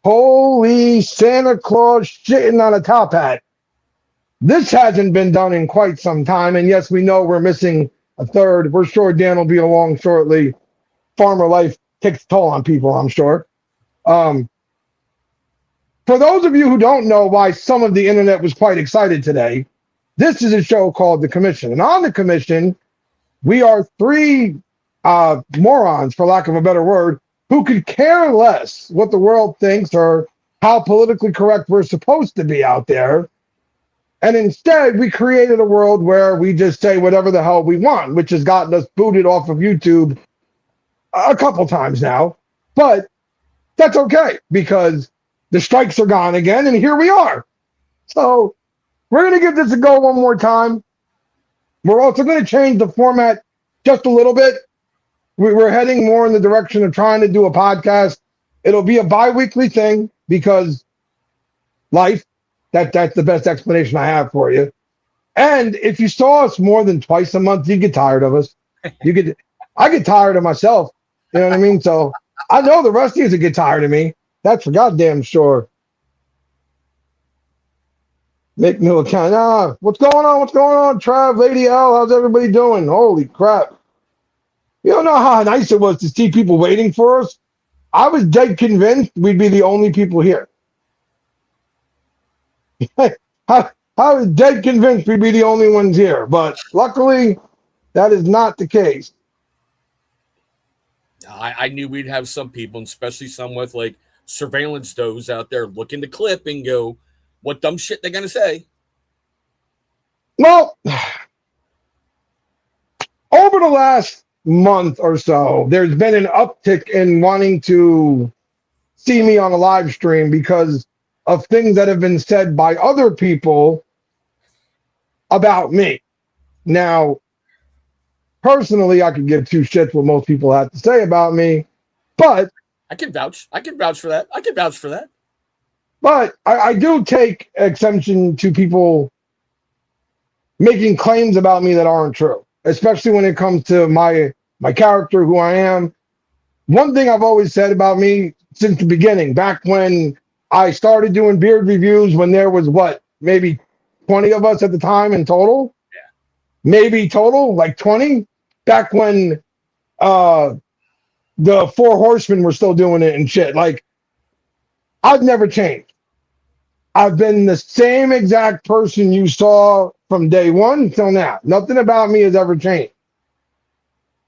Holy Santa Claus shitting on a top hat. This hasn't been done in quite some time. And yes, we know we're missing a third. We're sure Dan will be along shortly. Farmer life takes a toll on people, I'm sure. For those of you who don't know why some of the internet was quite excited today, this is a show called The Commission. And on The Commission, we are three morons, for lack of a better word, who could care less what the world thinks or how politically correct we're supposed to be out there. And instead, we created a world where we just say whatever the hell we want, which has gotten us booted off of YouTube a couple times now. But that's okay, because the strikes are gone again, and here we are. So we're going to give this a go one more time. We're also going to change the format just a little bit. We're heading more in the direction of trying to do a podcast. It'll be a bi-weekly thing because life, that's the best explanation I have for you. And if you saw us more than twice a month, you'd get tired of us. I get tired of myself. You know what I mean? So I know the rest of you would get tired of me. That's for goddamn sure. Make new account. What's going on? What's going on? Trav, Lady L, how's everybody doing? Holy crap. You don't know how nice it was to see people waiting for us. I was dead convinced we'd be the only people here. I was dead convinced we'd be the only ones here. But luckily, that is not the case. I knew we'd have some people, especially some with like surveillance does out there looking to clip and go, what dumb shit they're going to say. Well, over the last month or so, there's been an uptick in wanting to see me on a live stream because of things that have been said by other people about me. Now, personally, I could give two shits what most people have to say about me, but I can vouch for that. But I do take exception to people making claims about me that aren't true, especially when it comes to my character, who I am. One thing I've always said about me since the beginning, back when I started doing beard reviews, when there was maybe 20 of us at the time in total? Yeah. Maybe total, like 20? Back when the Four Horsemen were still doing it and shit. Like, I've never changed. I've been the same exact person you saw from day one till now. Nothing about me has ever changed.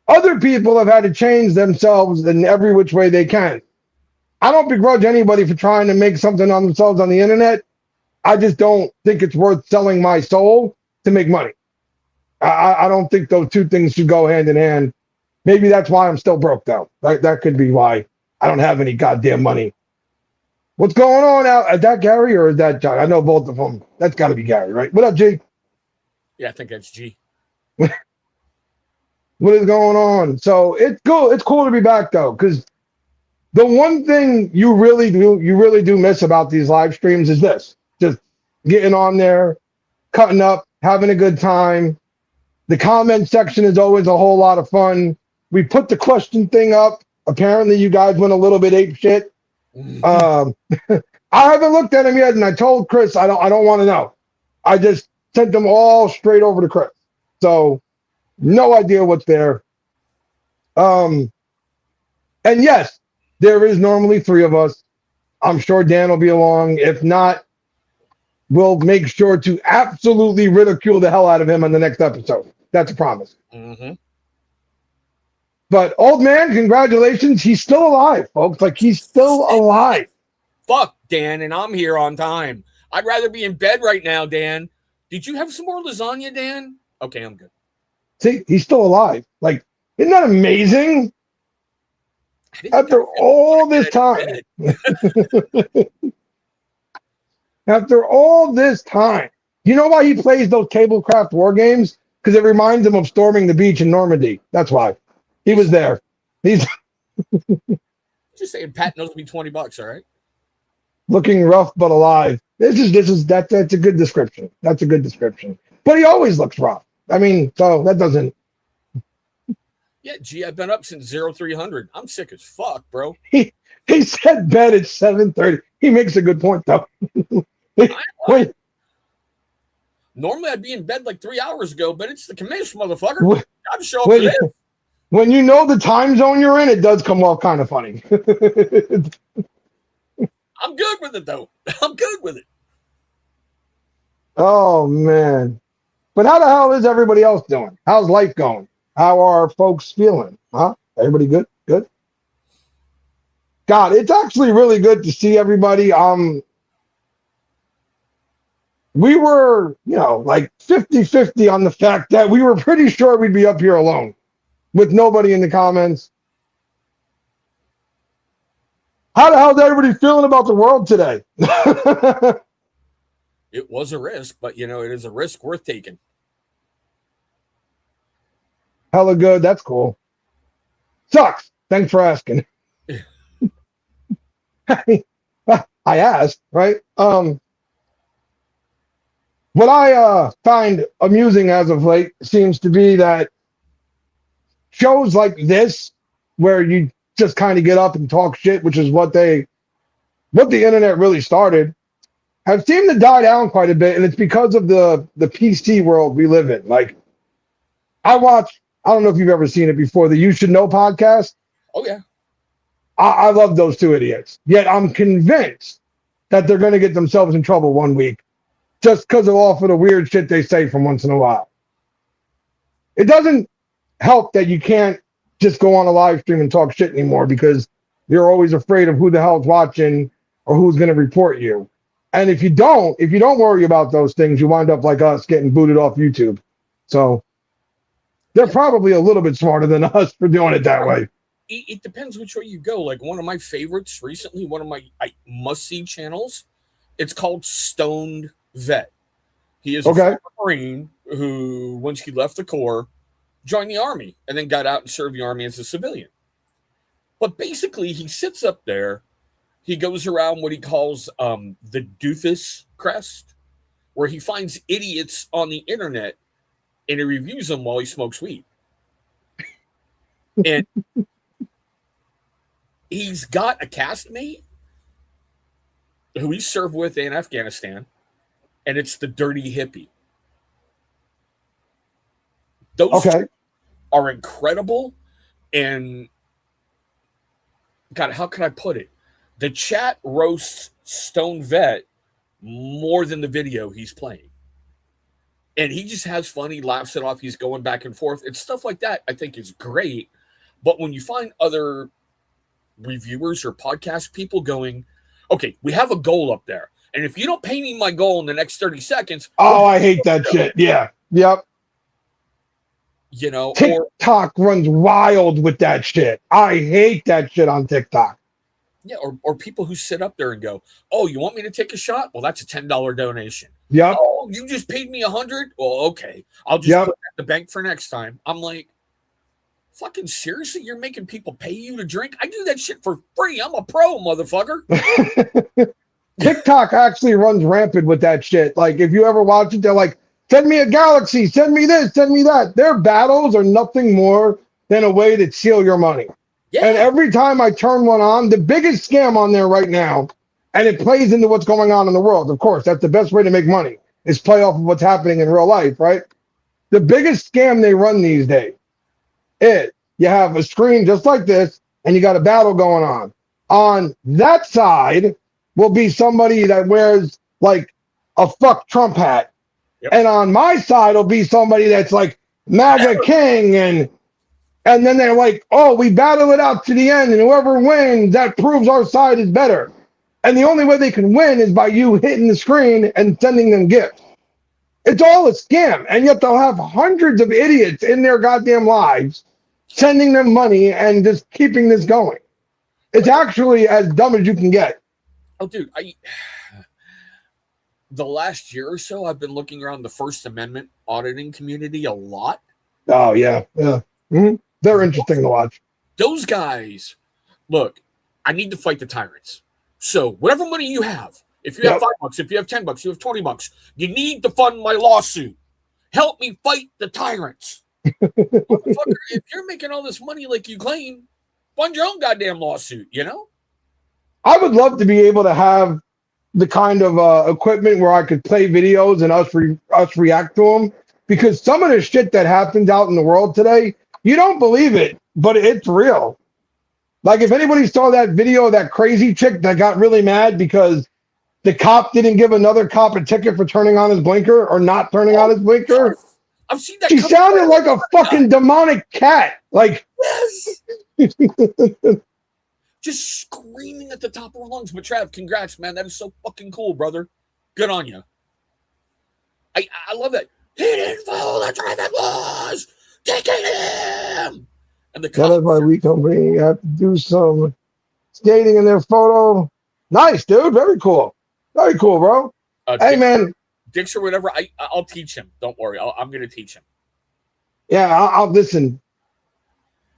Other people have had to change themselves in every which way they can. I don't begrudge anybody for trying to make something on themselves on the internet. I just don't think it's worth selling my soul to make money. I don't think those two things should go hand in hand. Maybe that's why I'm still broke, though. That could be why I don't have any goddamn money. What's going on out? Is that Gary or is that John? I know both of them. That's got to be Gary, right? What up, G? Yeah, I think that's G. What is going on? So it's cool. It's cool to be back, though, because the one thing you really do miss about these live streams is this: just getting on there, cutting up, having a good time. The comment section is always a whole lot of fun. We put the question thing up. Apparently, you guys went a little bit ape shit. I haven't looked at them yet, and I told Chris I don't want to know. I just sent them all straight over to Chris. So no idea what's there. And yes, there is normally three of us. I'm sure Dan will be along. If not, we'll make sure to absolutely ridicule the hell out of him on the next episode. That's a promise. Mm-hmm. But old man, congratulations. He's still alive, folks. Like, he's still alive. Fuck, Dan, and I'm here on time. I'd rather be in bed right now, Dan. Did you have some more lasagna, Dan? Okay, I'm good. See, he's still alive. Like, isn't that amazing? After all this time. After all this time. You know why he plays those tablecraft war games? Because it reminds him of storming the beach in Normandy. That's why. He was there. He's just saying Pat knows me $20, all right? Looking rough but alive. That's a good description. That's a good description. But he always looks rough. I mean, so that doesn't. Yeah, gee, I've been up since 0300. I'm sick as fuck, bro. He said bed at 7:30. He makes a good point though. when, Normally I'd be in bed like 3 hours ago, but it's the commission, motherfucker. when, Gotta show up for this. when you know the time zone you're in, it does come off kind of funny. I'm good with it though. I'm good with it. Oh man. But how the hell is everybody else doing? How's life going? How are folks feeling? Huh? Everybody good? Good? God, it's actually really good to see everybody. We were, like 50-50 on the fact that we were pretty sure we'd be up here alone with nobody in the comments. How the hell is everybody feeling about the world today? It was a risk, but it is a risk worth taking. Hella good. That's cool. Sucks. Thanks for asking. I asked, right? What I find amusing as of late seems to be that shows like this, where you just kind of get up and talk shit, which is what the internet really started, have seemed to die down quite a bit, and it's because of the PC world we live in. Like, I don't know if you've ever seen it before, the You Should Know podcast. Oh yeah. I love those two idiots. Yet I'm convinced that they're going to get themselves in trouble one week just because of all of the weird shit they say from once in a while. It doesn't help that you can't just go on a live stream and talk shit anymore because you're always afraid of who the hell's watching or who's going to report you. And if you don't worry about those things, you wind up like us getting booted off YouTube. So they're probably a little bit smarter than us for doing it that way. It depends which way you go. Like one of my favorites recently, one of my must-see channels, it's called Stoned Vet. He is a former Marine who, once he left the Corps, joined the Army and then got out and served the Army as a civilian. But basically, he sits up there. He goes around what he calls the doofus crest, where he finds idiots on the internet and he reviews them while he smokes weed. And he's got a castmate who he served with in Afghanistan, and it's the dirty hippie. Those are incredible. And God, how can I put it? The chat roasts Stone Vet more than the video he's playing. And he just has fun. He laughs it off. He's going back and forth. And stuff like that, I think, is great. But when you find other reviewers or podcast people going, okay, we have a goal up there. And if you don't pay me my goal in the next 30 seconds. Oh, I hate that shit. Yeah. Yep. TikTok runs wild with that shit. I hate that shit on TikTok. Yeah, or people who sit up there and go, oh, you want me to take a shot? Well, that's a $10 donation. Yep. Oh, you just paid me $100? Well, okay. I'll just put that in the bank for next time. I'm like, fucking seriously? You're making people pay you to drink? I do that shit for free. I'm a pro, motherfucker. TikTok actually runs rampant with that shit. Like, if you ever watch it, they're like, send me a galaxy, send me this, send me that. Their battles are nothing more than a way to steal your money. Yeah. And every time I turn one on, the biggest scam on there right now, and it plays into what's going on in the world. Of course, that's the best way to make money, is play off of what's happening in real life, right? The biggest scam they run these days is you have a screen just like this, and you got a battle going on. On that side will be somebody that wears like a fuck Trump hat. Yep. And on my side will be somebody that's like MAGA King, and then they're like, oh, we battle it out to the end, and whoever wins, that proves our side is better. And the only way they can win is by you hitting the screen and sending them gifts. It's all a scam, and yet they'll have hundreds of idiots in their goddamn lives sending them money and just keeping this going. It's actually as dumb as you can get. Oh, dude, the last year or so, I've been looking around the First Amendment auditing community a lot. Oh, yeah. Yeah. Mm-hmm. They're interesting to watch. Those guys, look, I need to fight the tyrants. So whatever money you have, if you have $5, if you have $10, you have $20, you need to fund my lawsuit. Help me fight the tyrants. Motherfucker, if you're making all this money like you claim, fund your own goddamn lawsuit, you know? I would love to be able to have the kind of equipment where I could play videos and us react to them, because some of the shit that happens out in the world today, you don't believe it, but it's real. Like if anybody saw that video of that crazy chick that got really mad because the cop didn't give another cop a ticket for turning on his blinker or not turning on his blinker. I've seen that. She sounded like a fucking demonic cat. Like, yes. Just screaming at the top of her lungs. But Trav, congrats, man. That is so fucking cool, brother. Good on you. I love that. He didn't follow the traffic laws. Ticket him. And the that is why we company have to do some skating in their photo. Nice, dude. Very cool. Very cool, bro. Hey, man. Dix or whatever, I'll teach him. Don't worry. I'm going to teach him. Yeah, I'll listen.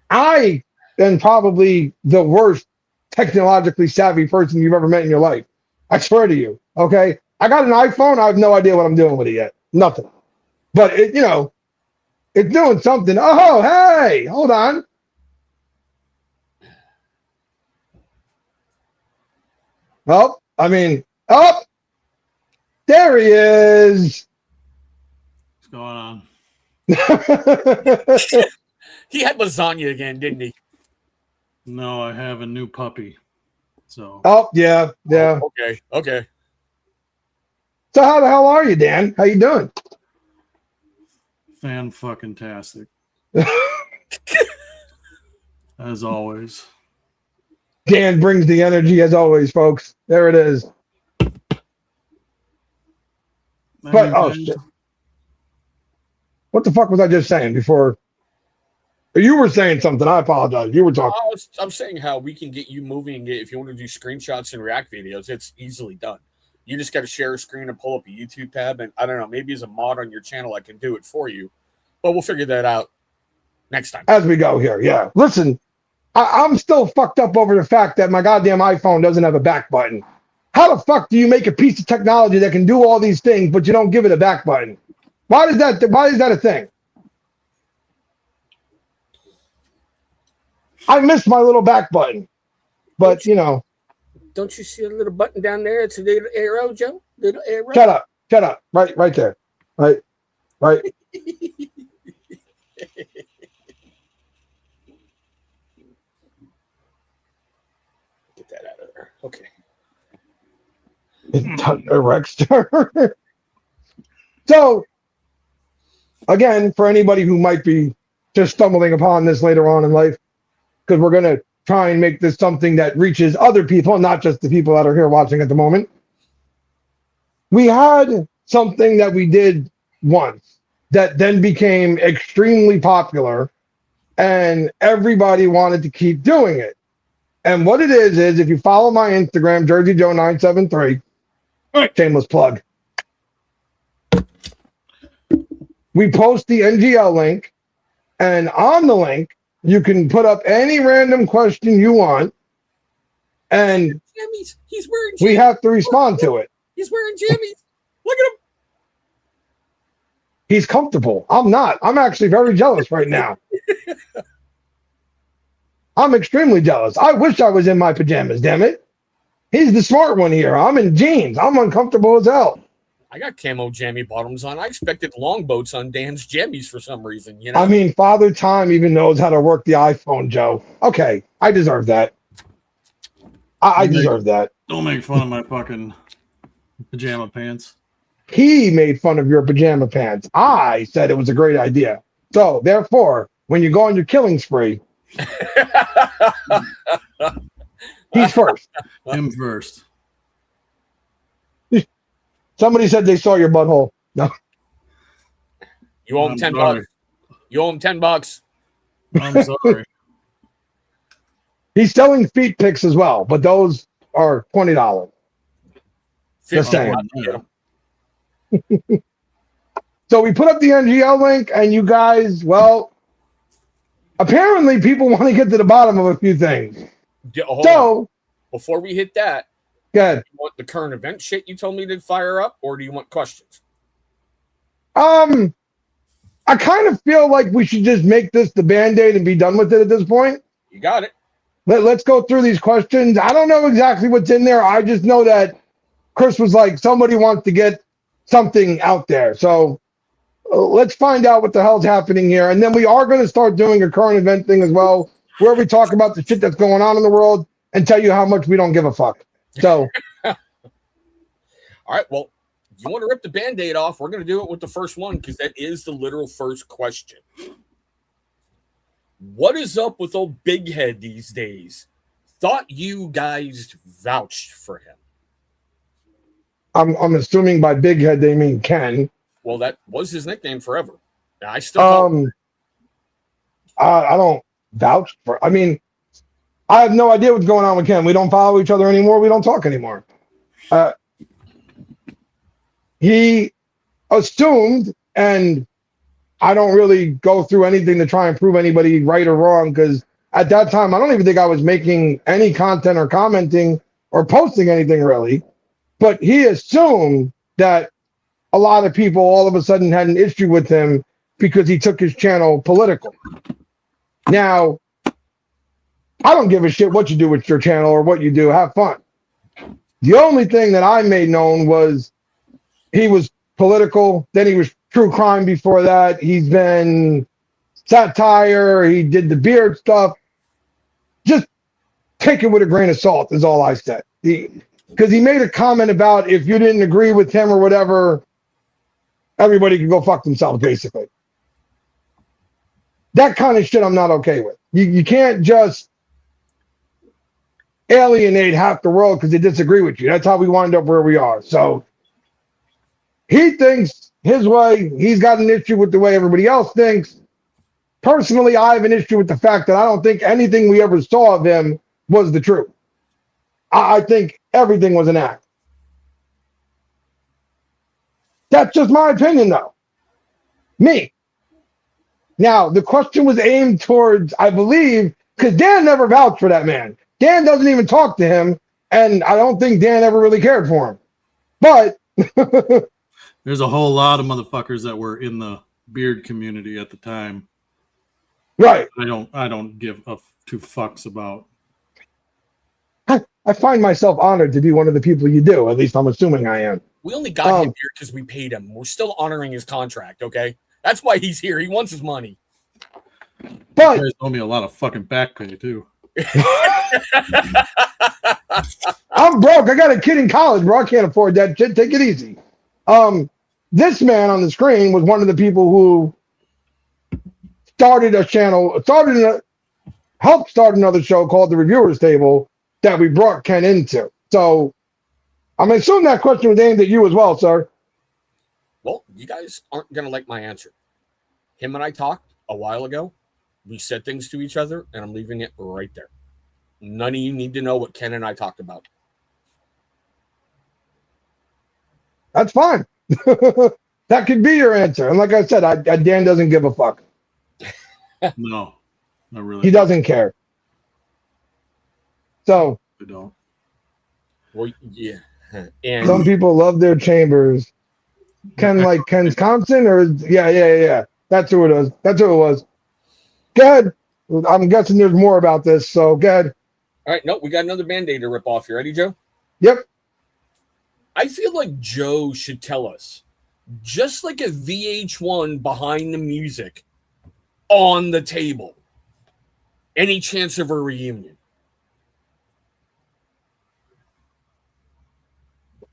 I am probably the worst technologically savvy person you've ever met in your life. I swear to you. Okay. I got an iPhone. I have no idea what I'm doing with it yet. Nothing. But it, you know, it's doing something. Oh, hey, hold on. Well, I mean, oh, there he is. What's going on? He had lasagna again, didn't he? No, I have a new puppy. So. Oh, yeah. Oh, okay. So how the hell are you, Dan? How you doing? Fan-fucking-tastic. As always. Dan brings the energy as always, folks. There it is. But, oh, shit. What the fuck was I just saying before? You were saying something. I apologize. You were talking. I'm saying how we can get you moving. If you want to do screenshots and React videos, it's easily done. You just got to share a screen and pull up a YouTube tab. And I don't know, maybe as a mod on your channel, I can do it for you. But we'll figure that out next time. As we go here, yeah. Listen, I'm still fucked up over the fact that my goddamn iPhone doesn't have a back button. How the fuck do you make a piece of technology that can do all these things, but you don't give it a back button? Why is that a thing? I missed my little back button, but you know. Don't you see a little button down there? It's a little arrow, Joe. Little arrow. Shut up. Right there. Right. Get that out of there. Okay. It's done a Rexter. So, again, for anybody who might be just stumbling upon this later on in life, because we're going to try and make this something that reaches other people, not just the people that are here watching at the moment. We had something that we did once that then became extremely popular, and everybody wanted to keep doing it. And what it is if you follow my Instagram, JerseyJoe973, shameless plug, we post the NGL link, and on the link, you can put up any random question you want, and he's wearing jammies. We have to respond to it. He's wearing jammies. Look at him. He's comfortable. I'm not. I'm actually very jealous right now. I'm extremely jealous. I wish I was in my pajamas, damn it. He's the smart one here. I'm in jeans. I'm uncomfortable as hell. I got camo jammy bottoms on. I expected longboats on Dan's jammies for some reason, you know? I mean, Father Time even knows how to work the iPhone, Joe. Okay, I deserve that. I deserve that. Don't make fun of my fucking pajama pants. He made fun of your pajama pants. I said it was a great idea. So, therefore, when you go on your killing spree, he's first. Him first. Somebody said they saw your butthole. No. You owe him $10. You owe him $10. I'm sorry. He's selling feet pics as well, but those are $20. Just saying. So we put up the NGL link, and you guys, well, apparently people want to get to the bottom of a few things. So before we hit that, good. You want the current event shit you told me to fire up, or do you want questions? I kind of feel like we should just make this the Band-Aid and be done with it at this point. You got it. Let's go through these questions. I don't know exactly what's in there. I just know that Chris was like, somebody wants to get something out there. So let's find out what the hell's happening here. And then we are going to start doing a current event thing as well, where we talk about the shit that's going on in the world and tell you how much we don't give a fuck. So, all right. Well, you want to rip the Band-Aid off? We're going to do it with the first one because that is the literal first question. What is up with old Big Head these days? Thought you guys vouched for him. I'm assuming by Big Head they mean Ken. Well, that was his nickname forever. I still call him. I don't vouch for. I mean, I have no idea what's going on with Ken. We don't follow each other anymore. We don't talk anymore. He assumed, and I don't really go through anything to try and prove anybody right or wrong, because at that time, I don't even think I was making any content or commenting or posting anything really. But he assumed that a lot of people all of a sudden had an issue with him because he took his channel political. Now, I don't give a shit what you do with your channel or what you do. Have fun. The only thing that I made known was he was political. Then he was true crime before that. He's been satire. He did the beard stuff. Just take it with a grain of salt is all I said. Because he made a comment about if you didn't agree with him or whatever, everybody could go fuck themselves, basically. That kind of shit I'm not okay with. You can't just alienate half the world because they disagree with you. That's how we wind up where we are. So he thinks his way. He's got an issue with the way everybody else thinks. Personally, I have an issue with the fact that I don't think anything we ever saw of him was the truth. I think everything was an act. That's just my opinion, though. Me. Now, the question was aimed towards, I believe, because Dan never vouched for that man. Dan doesn't even talk to him, and I don't think Dan ever really cared for him. But there's a whole lot of motherfuckers that were in the beard community at the time. Right. I don't give two fucks about. I find myself honored to be one of the people you do. At least I'm assuming I am. We only got him here because we paid him. We're still honoring his contract, okay? That's why he's here. He wants his money. But you guys owe me a lot of fucking back pay, too. I'm broke. I got a kid in college, bro. I can't afford that shit. Take it easy. This man on the screen was one of the people who started a channel, helped start another show called The Reviewers Table that we brought Ken into. So I'm assuming that question was aimed at you as well, sir. Well, you guys aren't going to like my answer. Him and I talked a while ago. We said things to each other, and I'm leaving it right there. None of you need to know what Ken and I talked about. That's fine. That could be your answer. And like I said, Dan doesn't give a fuck. No, not really. He doesn't care. So I don't. Well, yeah. And some people love their chambers. Ken like Ken's Compton, or yeah. That's who it is. That's who it was. Go ahead. I'm guessing there's more about this, so go ahead. All right, no, we got another Band-Aid to rip off. You ready, Joe? Yep. I feel like Joe should tell us, just like a VH1 behind the music on the table, any chance of a reunion?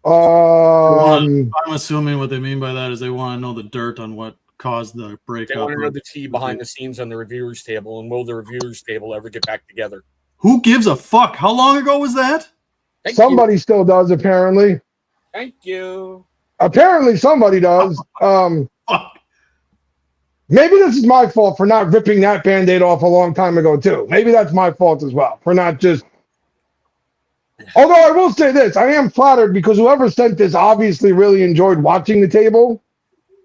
I'm assuming what they mean by that is they want to know the dirt on what caused the breakup. They want to know the tea behind the scenes on the Reviewers Table, and will the Reviewers Table ever get back together? Who gives a fuck? How long ago was that? Somebody still does, apparently. Thank you. Apparently somebody does. Fuck. Maybe this is my fault for not ripping that Band-Aid off a long time ago, too. Maybe that's my fault as well, for not just... Although I will say this, I am flattered because whoever sent this obviously really enjoyed watching the table.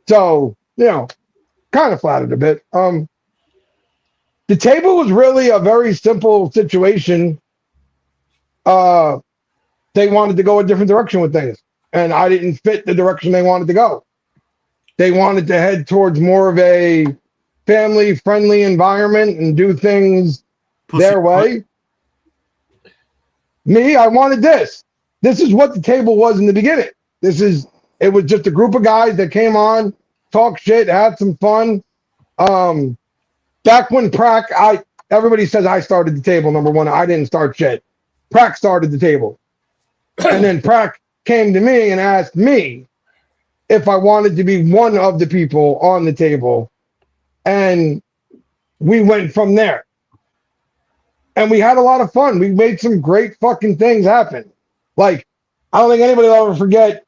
So, kind of flattered a bit. The table was really a very simple situation. They wanted to go a different direction with things, and I didn't fit the direction they wanted to go. they wanted to head towards more of a family-friendly environment and do things their way. Me, I wanted this. This is what the table was in the beginning. It was just a group of guys that came on, talk shit, had some fun. Back when everybody says I started the table, number one. I didn't start shit. Prac started the table. And then Prac came to me and asked me if I wanted to be one of the people on the table. And we went from there. And we had a lot of fun. We made some great fucking things happen. Like, I don't think anybody will ever forget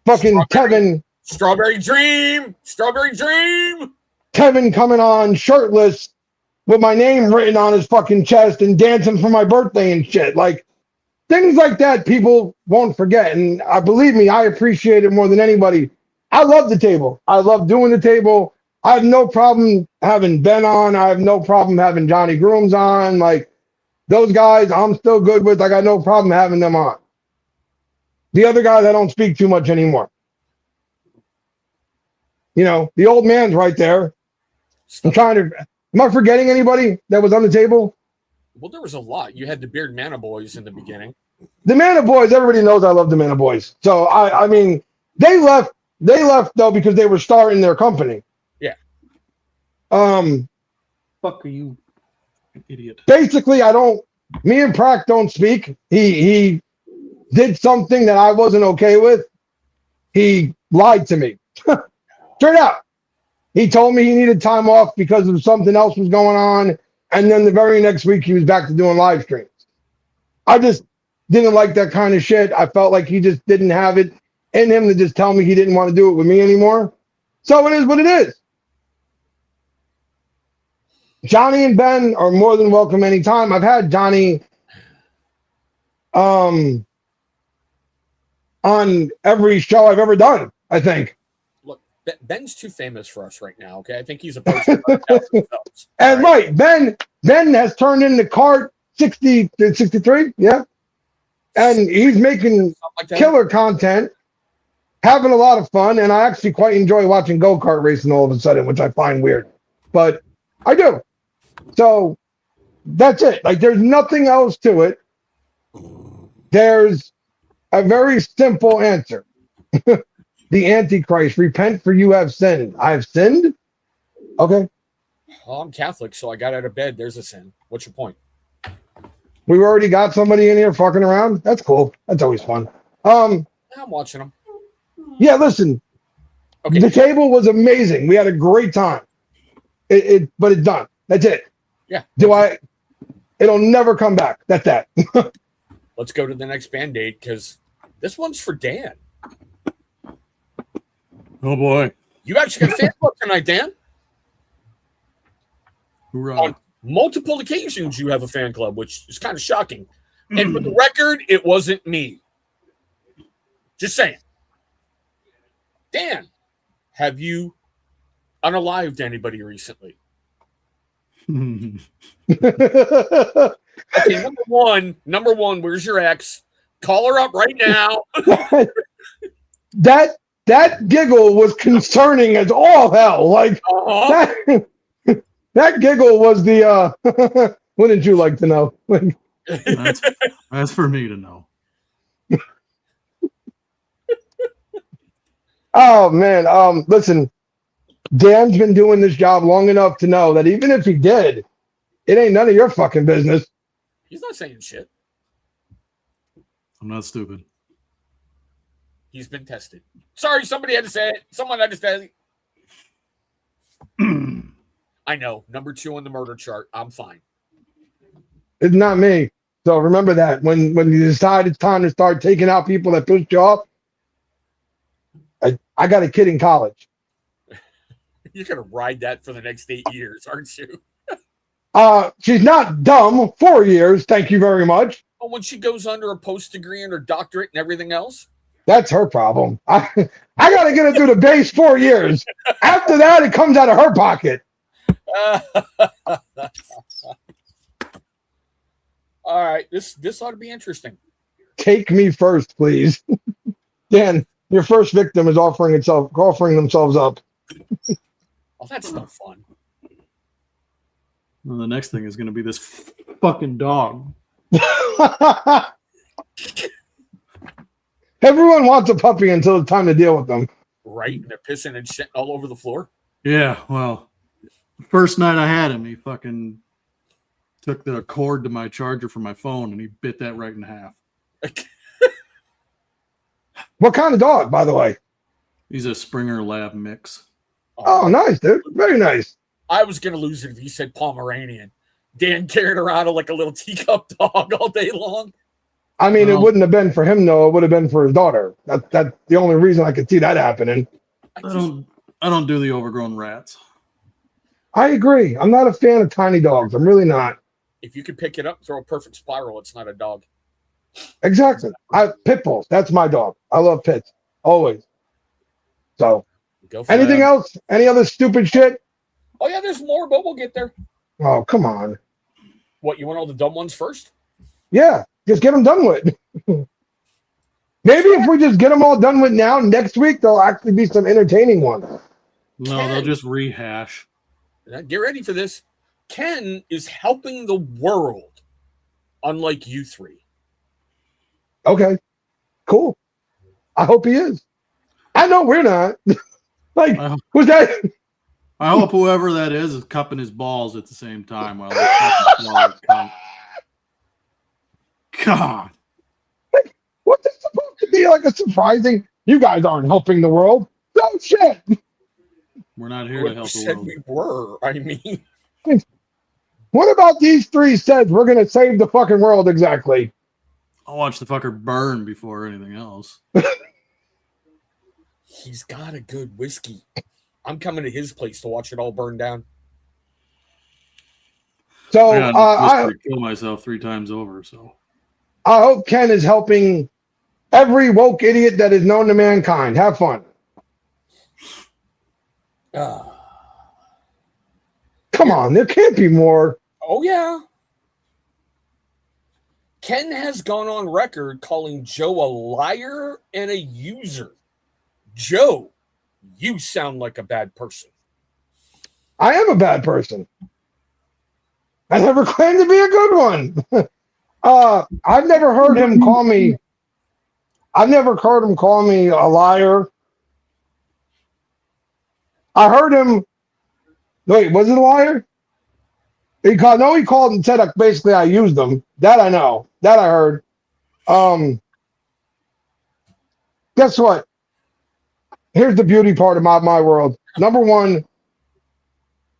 fucking Kevin. Strawberry Dream. Kevin coming on shirtless with my name written on his fucking chest and dancing for my birthday and shit. Like, things like that people won't forget. And believe me, I appreciate it more than anybody. I love the table. I love doing the table. I have no problem having Ben on. I have no problem having Johnny Grooms on. Like, those guys I'm still good with. I got no problem having them on. The other guys I don't speak too much anymore. You know, the old man's right there. Am I forgetting anybody that was on the table? Well, there was a lot. You had the Beard Mana Boys in the beginning. The Mana Boys, everybody knows I love the Mana Boys. So I mean, they left though because they were starting their company. Yeah. Fuck are you, idiot? Basically, me and Prac don't speak. He did something that I wasn't okay with. He lied to me. Straight out. He told me he needed time off because of something else was going on. And then the very next week, he was back to doing live streams. I just didn't like that kind of shit. I felt like he just didn't have it in him to just tell me he didn't want to do it with me anymore. So it is what it is. Johnny and Ben are more than welcome anytime. I've had Johnny on every show I've ever done, I think. Look, Ben's too famous for us right now, okay? I think he's approaching themselves. And right, Ben has turned into Cart 60 to 63, yeah. And he's making killer content, having a lot of fun, and I actually quite enjoy watching go-kart racing all of a sudden, which I find weird. But I do. So that's it. Like, there's nothing else to it. There's a very simple answer. The Antichrist, repent for you have sinned. I have sinned? Okay. Well, I'm Catholic, so I got out of bed. There's a sin. What's your point? We've already got somebody in here fucking around. That's cool. That's always fun. I'm watching them. Yeah, listen. Okay. The table was amazing. We had a great time. But it's done. That's it. Yeah. It'll never come back. That's that. Let's go to the next Band-Aid because this one's for Dan. Oh boy. You actually got a fan club tonight, Dan. Hoorah. On multiple occasions, you have a fan club, which is kind of shocking. And for the record, it wasn't me. Just saying. Dan, have you unalived anybody recently? Okay, number one, where's your ex? Call her up right now. That giggle was concerning as all hell. Like that giggle was the wouldn't you like to know? That's for me to know. Oh man, listen, Dan's been doing this job long enough to know that even if he did, it ain't none of your fucking business. He's not saying shit. I'm not stupid. He's been tested. Sorry, somebody had to say it. Someone had to say it. I know. Number 2 on the murder chart. I'm fine. It's not me. So remember that. When you decide it's time to start taking out people that pissed you off, I got a kid in college. You're going to ride that for the next 8 years, aren't you? She's not dumb. 4 years. Thank you very much. Oh, when she goes under a post degree and her doctorate and everything else? That's her problem. I got to get her through the base 4 years. After that, it comes out of her pocket. All right. This ought to be interesting. Take me first, please. Dan, your first victim is offering themselves up. Oh, that's no fun. Well, the next thing is going to be this fucking dog. Everyone wants a puppy until it's time to deal with them. Right? And they're pissing and shit all over the floor. Yeah, well, first night I had him, he fucking took the cord to my charger for my phone and he bit that right in half. What kind of dog, by the way? He's a Springer Lab mix. Oh, nice, dude. Very nice. I was going to lose it if you said Pomeranian. Dan carried around like a little teacup dog all day long. I mean, it wouldn't have been for him, though. It would have been for his daughter. That's the only reason I could see that happening. I don't do the overgrown rats. I agree. I'm not a fan of tiny dogs. I'm really not. If you could pick it up, throw a perfect spiral, it's not a dog. Exactly. Pit bulls. That's my dog. I love pits. Always. So, anything else? Any other stupid shit? Oh, yeah, there's more, but we'll get there. Oh, come on. What, you want all the dumb ones first? Yeah. Just get them done with. Maybe if we just get them all done with now, next week, there'll actually be some entertaining ones. No, they'll just rehash. Get ready for this. Ken is helping the world, unlike you three. Okay. Cool. I hope he is. I know we're not. Like, who's that? I hope whoever that is cupping his balls at the same time while he's cupping. God. What's this supposed to be like a surprising? You guys aren't helping the world. No shit. We're not here to help the world. We were. I mean, what about these three said we're going to save the fucking world exactly? I'll watch the fucker burn before anything else. He's got a good whiskey. I'm coming to his place to watch it all burn down. So I kill myself 3 times over. So I hope Ken is helping every woke idiot that is known to mankind. Have fun. Come on, there can't be more. Oh, yeah. Ken has gone on record calling Joe a liar and a user. Joe, you sound like a bad person. I am a bad person. I never claimed to be a good one. I've never heard him call me. I've never heard him call me a liar. I heard him. Wait, was it a liar? He called and said basically I used them. That I know. That I heard. Guess what? Here's the beauty part about my world. Number one,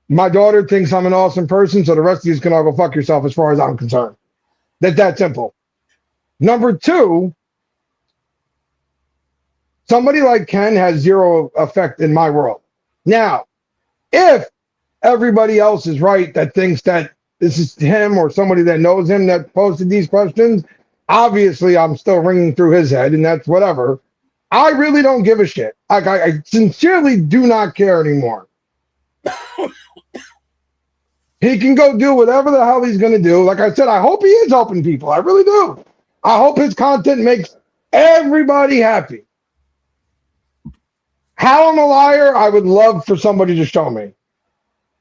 my daughter thinks I'm an awesome person, so the rest of you can all go fuck yourself as far as I'm concerned. That's that simple. Number two, somebody like Ken has zero effect in my world. Now, if everybody else is right that thinks that this is him or somebody that knows him that posted these questions, obviously I'm still ringing through his head, and that's whatever. I really don't give a shit. I sincerely do not care anymore. He can go do whatever the hell he's going to do. Like I said, I hope he is helping people. I really do. I hope his content makes everybody happy. How I'm a liar, I would love for somebody to show me.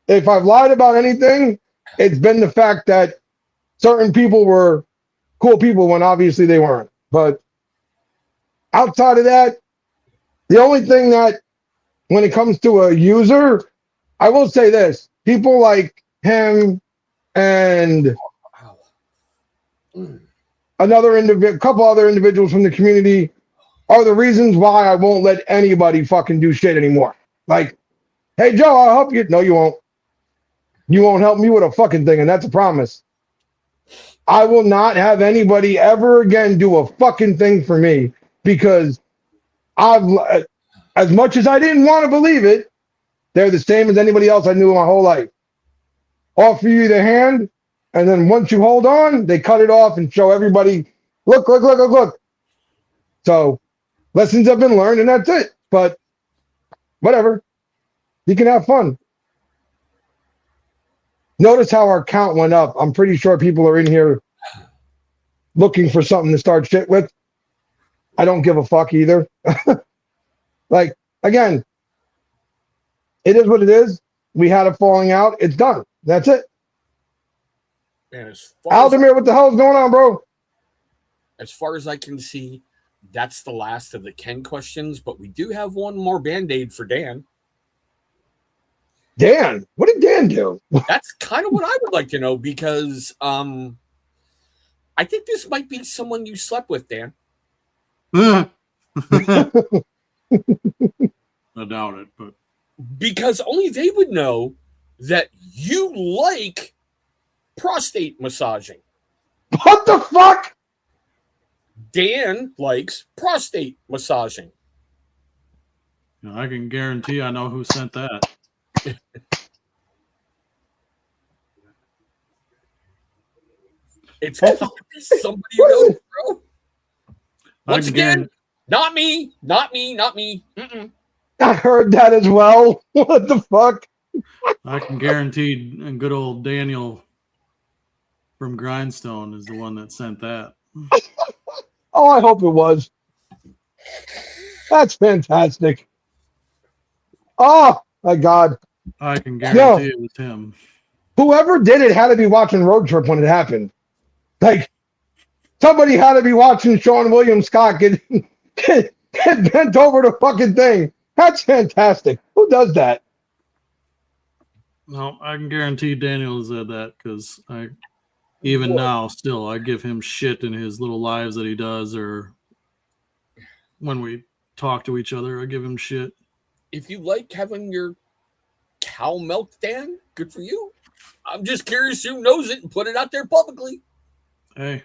If I've lied about anything, it's been the fact that certain people were cool people when obviously they weren't. But outside of that, the only thing that when it comes to a user, I will say this, people like him and a couple other individuals from the community are the reasons why I won't let anybody fucking do shit anymore. Like, hey, Joe, I'll help you. No, you won't. You won't help me with a fucking thing, and that's a promise. I will not have anybody ever again do a fucking thing for me because as much as I didn't want to believe it, they're the same as anybody else I knew my whole life. Offer you the hand, and then once you hold on, they cut it off and show everybody, look. So, lessons have been learned, and that's it. But, whatever. You can have fun. Notice how our count went up. I'm pretty sure people are in here looking for something to start shit with. I don't give a fuck either. Like, again, it is what it is. We had a falling out. It's done. That's it. And as far as, Aldemir, what the hell is going on, bro? as far as I can see, that's the last of the Ken questions, but we do have one more Band-Aid for Dan. Dan, what did Dan do? That's kind of what I would like to know because I think this might be someone you slept with, Dan. I doubt it, but Because only they would know that you like prostate massaging. What the fuck? Dan likes prostate massaging. I can guarantee I know who sent that. It's gotta be somebody who knows, bro. Once again, not me. Mm-mm. I heard that as well. What the fuck? I can guarantee good old Daniel from Grindstone is the one that sent that. Oh, I hope it was. That's fantastic. Oh, my God. I can guarantee it was him. Whoever did it had to be watching Road Trip when it happened. Like, somebody had to be watching Sean William Scott get bent over the fucking thing. That's fantastic. Who does that? No, I can guarantee Daniel said that because even now, still, I give him shit in his little lives that he does, or when we talk to each other, I give him shit. If you like having your cow milked, Dan, good for you. I'm just curious who knows it and put it out there publicly. Hey,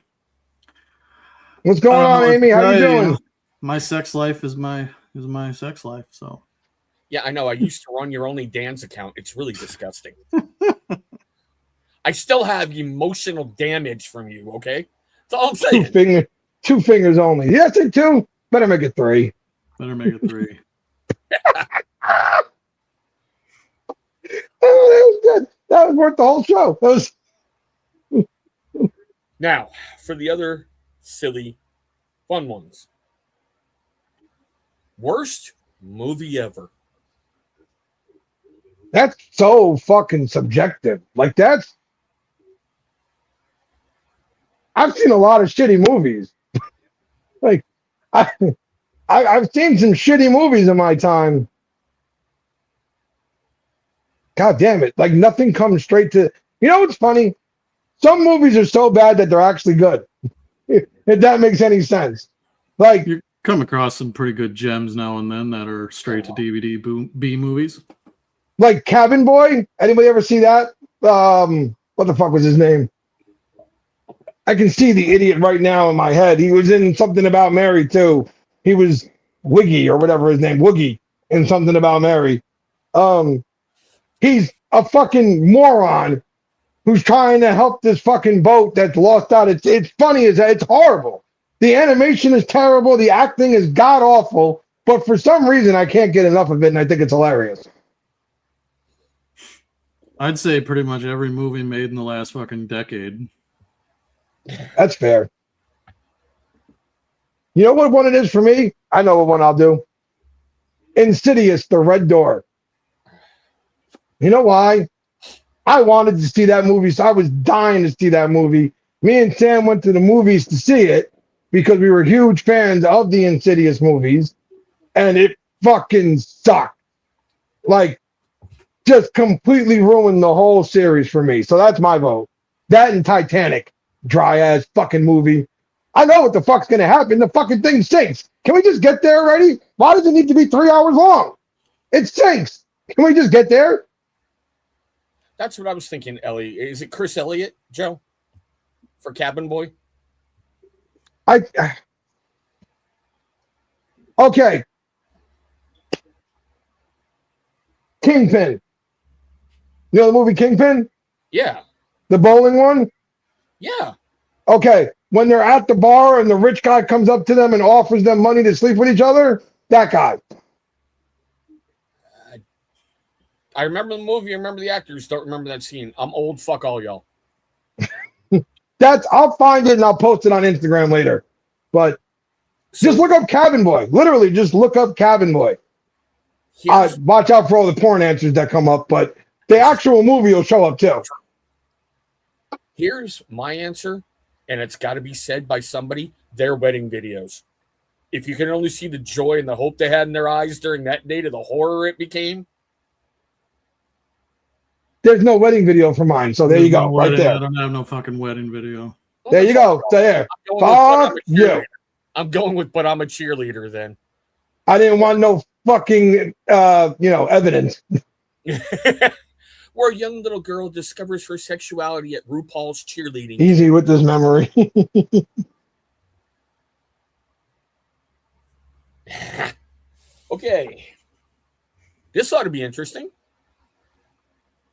What's going on, Amy? How you doing? My sex life is my sex life. So yeah, I know. I used to run your Only Dan's account. It's really disgusting. I still have emotional damage from you. Okay, that's all I'm saying. Two fingers only. Yes, say two. Better make it three. Better make it three. Oh, that was good. That was worth the whole show. That was. Now, for the other silly, fun ones. Worst movie ever. That's so fucking subjective. Like, that's. I've seen a lot of shitty movies. Like, I've seen some shitty movies in my time. God damn it. Like, nothing comes straight to. You know what's funny? Some movies are so bad that they're actually good. If that makes any sense. Like, you come across some pretty good gems now and then that are straight to DVD B movies. Like Cabin Boy. Anybody ever see that? What the fuck was his name? I can see the idiot right now in my head. He was in Something About Mary too. He was Wiggy or whatever his name, Woogie, in Something About Mary. He's a fucking moron who's trying to help this fucking boat that's lost out. It's funny as it's horrible. The animation is terrible. The acting is god awful. But for some reason, I can't get enough of it, and I think it's hilarious. I'd say pretty much every movie made in the last fucking decade. That's fair. You know what one it is for me? I know what one I'll do. Insidious, The Red Door. You know why? I wanted to see that movie, so I was dying to see that movie. Me and Sam went to the movies to see it because we were huge fans of the Insidious movies, and it fucking sucked. Like, just completely ruined the whole series for me. So that's my vote. That and Titanic. Dry ass fucking movie. I know what the fuck's gonna happen. The fucking thing sinks. Can we just get there already? Why does it need to be 3 hours long? It sinks. Can we just get there? That's what I was thinking, Ellie. Is it Chris Elliott, Joe? For Cabin Boy? Okay. Kingpin. You know the movie Kingpin? Yeah. The bowling one? Yeah. Okay. When they're at the bar and the rich guy comes up to them and offers them money to sleep with each other, that guy. I remember the movie. I remember the actors. Don't remember that scene. I'm old. Fuck all y'all. I'll find it and I'll post it on Instagram later. But just look up Cabin Boy. Literally, just look up Cabin Boy. Watch out for all the porn answers that come up, but the actual movie will show up too. Here's my answer, and it's got to be said by somebody, their wedding videos. If you can only see the joy and the hope they had in their eyes during that day to the horror it became. There's no wedding video for mine, so there you go, right there. I don't have no fucking wedding video. Well, there you go. There. Fuck you. I'm going with, but I'm a cheerleader then. I didn't want no fucking, evidence. Where a young little girl discovers her sexuality at RuPaul's cheerleading. Easy with this memory. Okay. This ought to be interesting.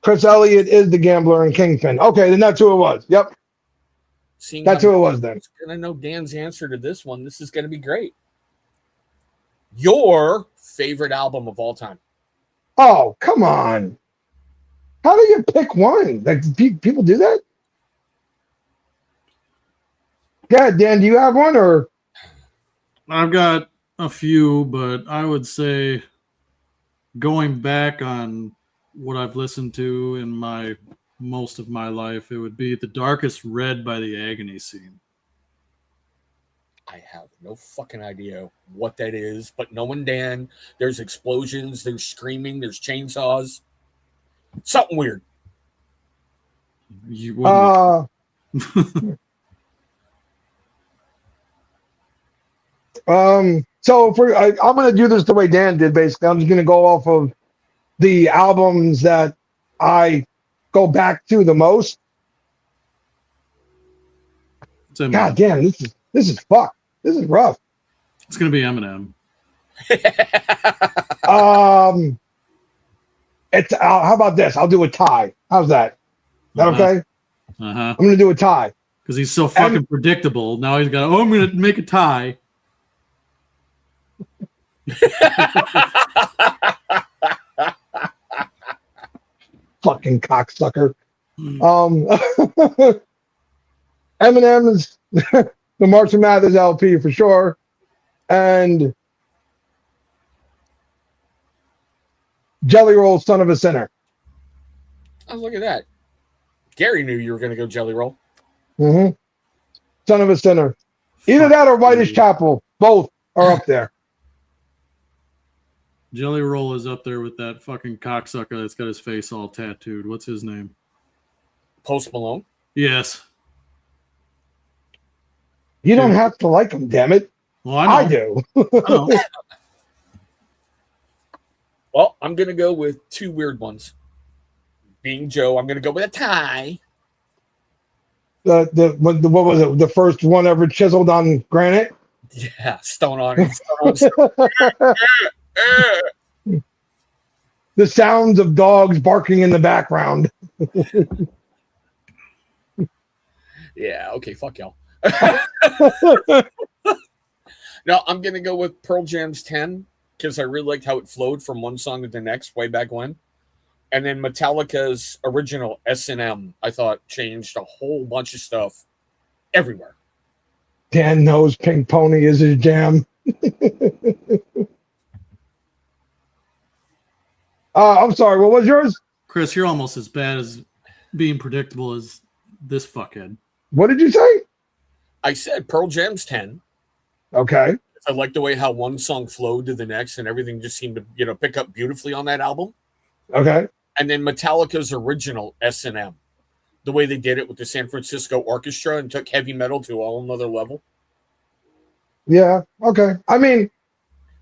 Chris Elliott is the gambler in Kingpin. Okay, then that's who it was. Yep. That's who it was then. I'm going to know Dan's answer to this one. This is going to be great. Your favorite album of all time. Oh, come on. How do you pick one? Like, people do that? Yeah, Dan, do you have one or? I've got a few, but I would say going back on what I've listened to in most of my life, it would be The Darkest Red by the Agony Scene. I have no fucking idea what that is, but knowing Dan, there's explosions, there's screaming, there's chainsaws. Something weird. You wouldn't. So I'm going to do this the way Dan did, basically. I'm just going to go off of the albums that I go back to the most. God damn, this is fucked. This is rough. It's going to be Eminem. How about this? I'll do a tie. How's that? Is that okay? I'm going to do a tie. Because he's so fucking predictable. Now he's got, I'm going to make a tie. Fucking cocksucker. Eminem's the Marshall Mathers LP for sure. And Jelly Roll, Son of a Sinner. Oh, look at that. Gary knew you were going to go Jelly Roll. Mm-hmm. Son of a Sinner. Either that or Whitish Chapel. Both are up there. Jelly Roll is up there with that fucking cocksucker that's got his face all tattooed. What's his name? Post Malone? Yes. You don't have to like him, damn it. Well, I do. I know. Well, I'm going to go with two weird ones. Being Joe, I'm going to go with a tie. What was it? The first one ever chiseled on granite? Yeah, stone on it. The sounds of dogs barking in the background. Yeah, okay, fuck y'all. No, I'm going to go with Pearl Jam's 10 because I really liked how it flowed from one song to the next way back when. And then Metallica's original S&M, I thought, changed a whole bunch of stuff everywhere. Dan knows Pink Pony is his jam. I'm sorry, what was yours? Chris, you're almost as bad as being predictable as this fuckhead. What did you say? I said Pearl Jam's 10. Okay. I like the way how one song flowed to the next and everything just seemed to, pick up beautifully on that album. Okay. And then Metallica's original S&M. The way they did it with the San Francisco Orchestra and took heavy metal to a whole nother level. Yeah, okay. I mean,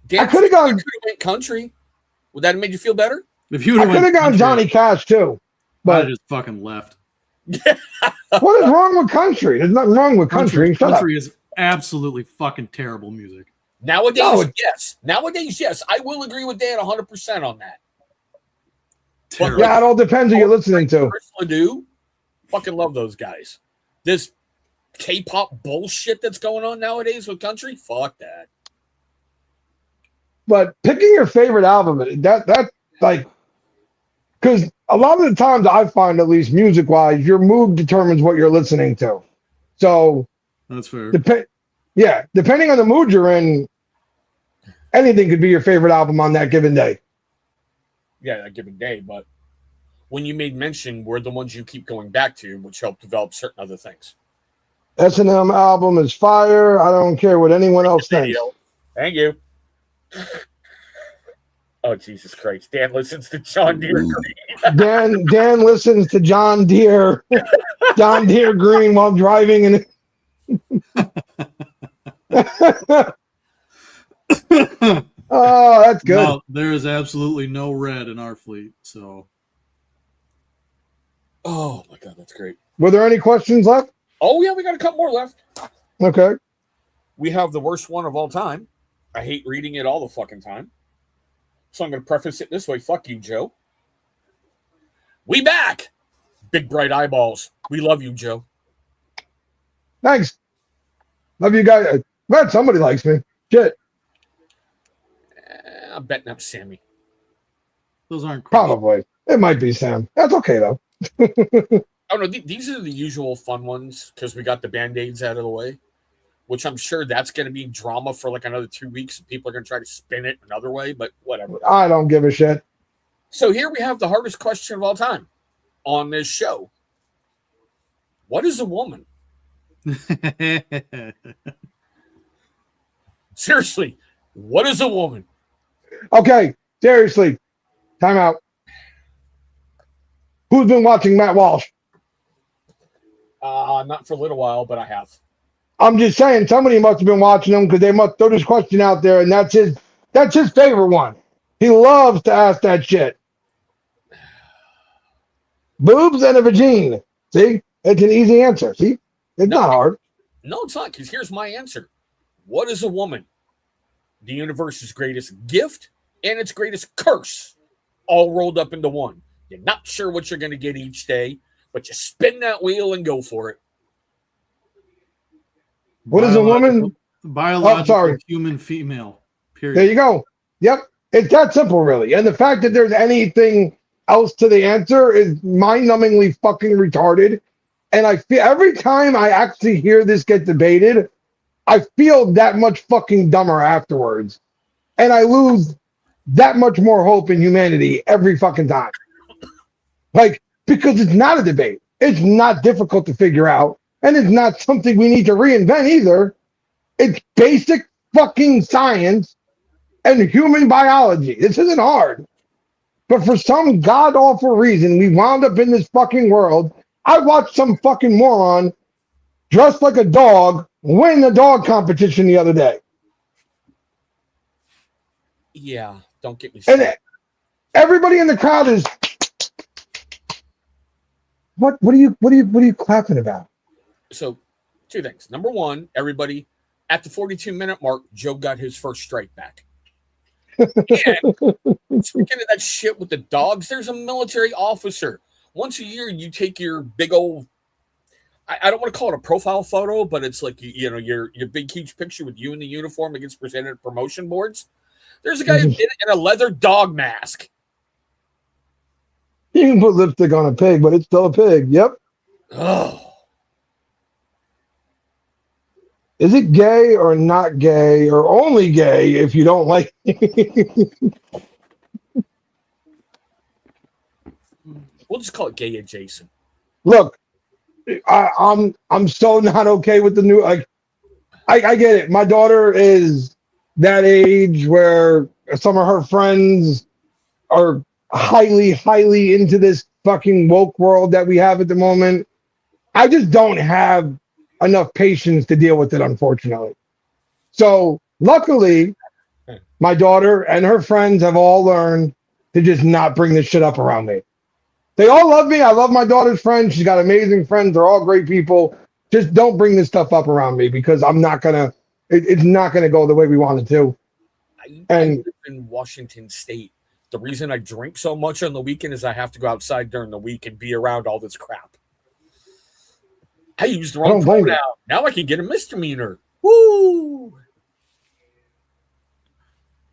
Dan, I could have gone country. Would that have made you feel better? If you I could have gone Johnny Cash too. But I just fucking left. What is wrong with country? There's nothing wrong with country. Country is absolutely fucking terrible music. Nowadays, yes. Nowadays, yes. I will agree with Dan 100% on that. But, yeah, it all depends who you're listening to. Chris Ledoux, fucking love those guys. This K-pop bullshit that's going on nowadays with country, fuck that. But picking your favorite album, that like, because a lot of the times I find, at least music-wise, your mood determines what you're listening to. So that's fair. Depending on the mood you're in, anything could be your favorite album on that given day. a given day. But when you made mention, we're the ones you keep going back to, which help develop certain other things. S&M album is fire. I don't care what anyone else thinks. Thank you. Oh, Jesus Christ. Dan listens to John Deere Green. Dan listens to John Deere Green while driving. And oh, that's good. No, there is absolutely no red in our fleet. So. Oh, my God. That's great. Were there any questions left? Oh, yeah. We got a couple more left. Okay. We have the worst one of all time. I hate reading it all the fucking time. So I'm going to preface it this way. Fuck you, Joe. We back. Big bright eyeballs. We love you, Joe. Thanks. Love you guys. Glad somebody likes me. Shit. I'm betting up Sammy. Those aren't probably. It might be Sam. That's okay though. Oh no, these are the usual fun ones because we got the Band-Aids out of the way, which I'm sure that's going to be drama for like another 2 weeks. People are going to try to spin it another way, but whatever. I don't give a shit. So here we have the hardest question of all time on this show. What is a woman? Seriously, what is a woman? Okay, seriously. Time out. Who's been watching Matt Walsh? Not for a little while, but I have. I'm just saying somebody must have been watching him because they must throw this question out there, and that's his favorite one. He loves to ask that shit. Boobs and a vagina. See? It's an easy answer. See? It's not hard. No, it's not, because here's my answer. What is a woman? The universe's greatest gift and its greatest curse, all rolled up into one. You're not sure what you're going to get each day, but you spin that wheel and go for it. What is a woman? Biological human female. Period. There you go. Yep. It's that simple, really. And the fact that there's anything else to the answer is mind-numbingly fucking retarded. And I feel every time I actually hear this get debated, I feel that much fucking dumber afterwards. And I lose that much more hope in humanity every fucking time. Like, because it's not a debate. It's not difficult to figure out. And it's not something we need to reinvent either. It's basic fucking science and human biology. This isn't hard. But for some god-awful reason, we wound up in this fucking world. I watched some fucking moron dressed like a dog win the dog competition the other day. Yeah, don't get me started. And everybody in the crowd is, what are you clapping about? So, two things. Number one, everybody, at the 42-minute mark, Joe got his first strike back. And speaking of that shit with the dogs, there's a military officer. Once a year, you take your big old, I don't want to call it a profile photo, but it's like, you know, your big, huge picture with you in the uniform that gets presented at promotion boards. There's a guy in a leather dog mask. You can put lipstick on a pig, but it's still a pig. Yep. Oh. Is it gay or not gay or only gay if you don't like it? We'll just call it gay adjacent. Look, I'm so not okay with the new. Like, I get it. My daughter is that age where some of her friends are highly, highly into this fucking woke world that we have at the moment. I just don't have enough patience to deal with it, unfortunately. So luckily, my daughter and her friends have all learned to just not bring this shit up around me. They all love me. I love my daughter's friends. She's got amazing friends. They're all great people. Just don't bring this stuff up around me because I'm not gonna. It's not gonna go the way we want it to. I live in Washington State. The reason I drink so much on the weekend is I have to go outside during the week and be around all this crap. I used the wrong pronoun. Now I can get a misdemeanor. Woo!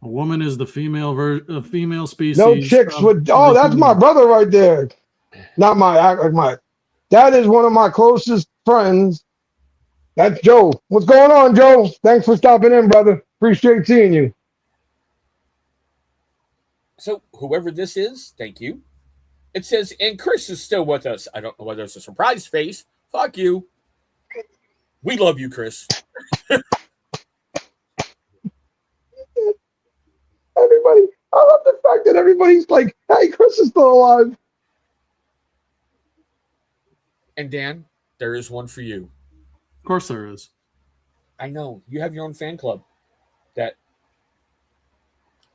A woman is the female species. No chicks would. Oh, that's my brother right there. Not my. That is one of my closest friends. That's Joe. What's going on, Joe? Thanks for stopping in, brother. Appreciate seeing you. So whoever this is, thank you. It says, and Chris is still with us. I don't know whether it's a surprise face. Fuck you. We love you, Chris. Everybody, I love the fact that everybody's like, hey, Chris is still alive. And Dan, there is one for you. Of course there is. I know. You have your own fan club that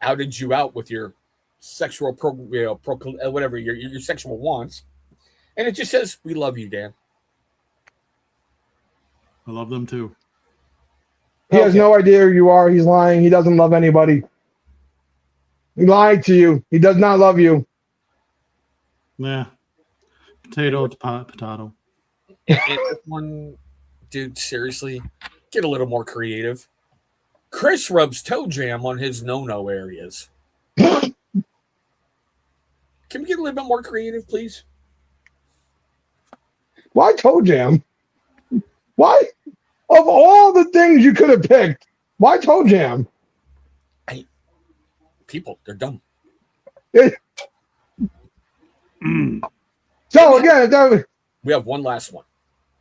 outed you out with your sexual whatever your sexual wants. And it just says, we love you, Dan. I love them too. He has no idea who you are. He's lying. He doesn't love anybody. He lied to you. He does not love you. Nah. Potato to potato. And this one, dude, seriously, get a little more creative. Chris rubs toe jam on his no-no areas. Can we get a little bit more creative, please? Why toe jam? Why? Of all the things you could have picked, why toe jam? People, they're dumb. So again, we have one last one.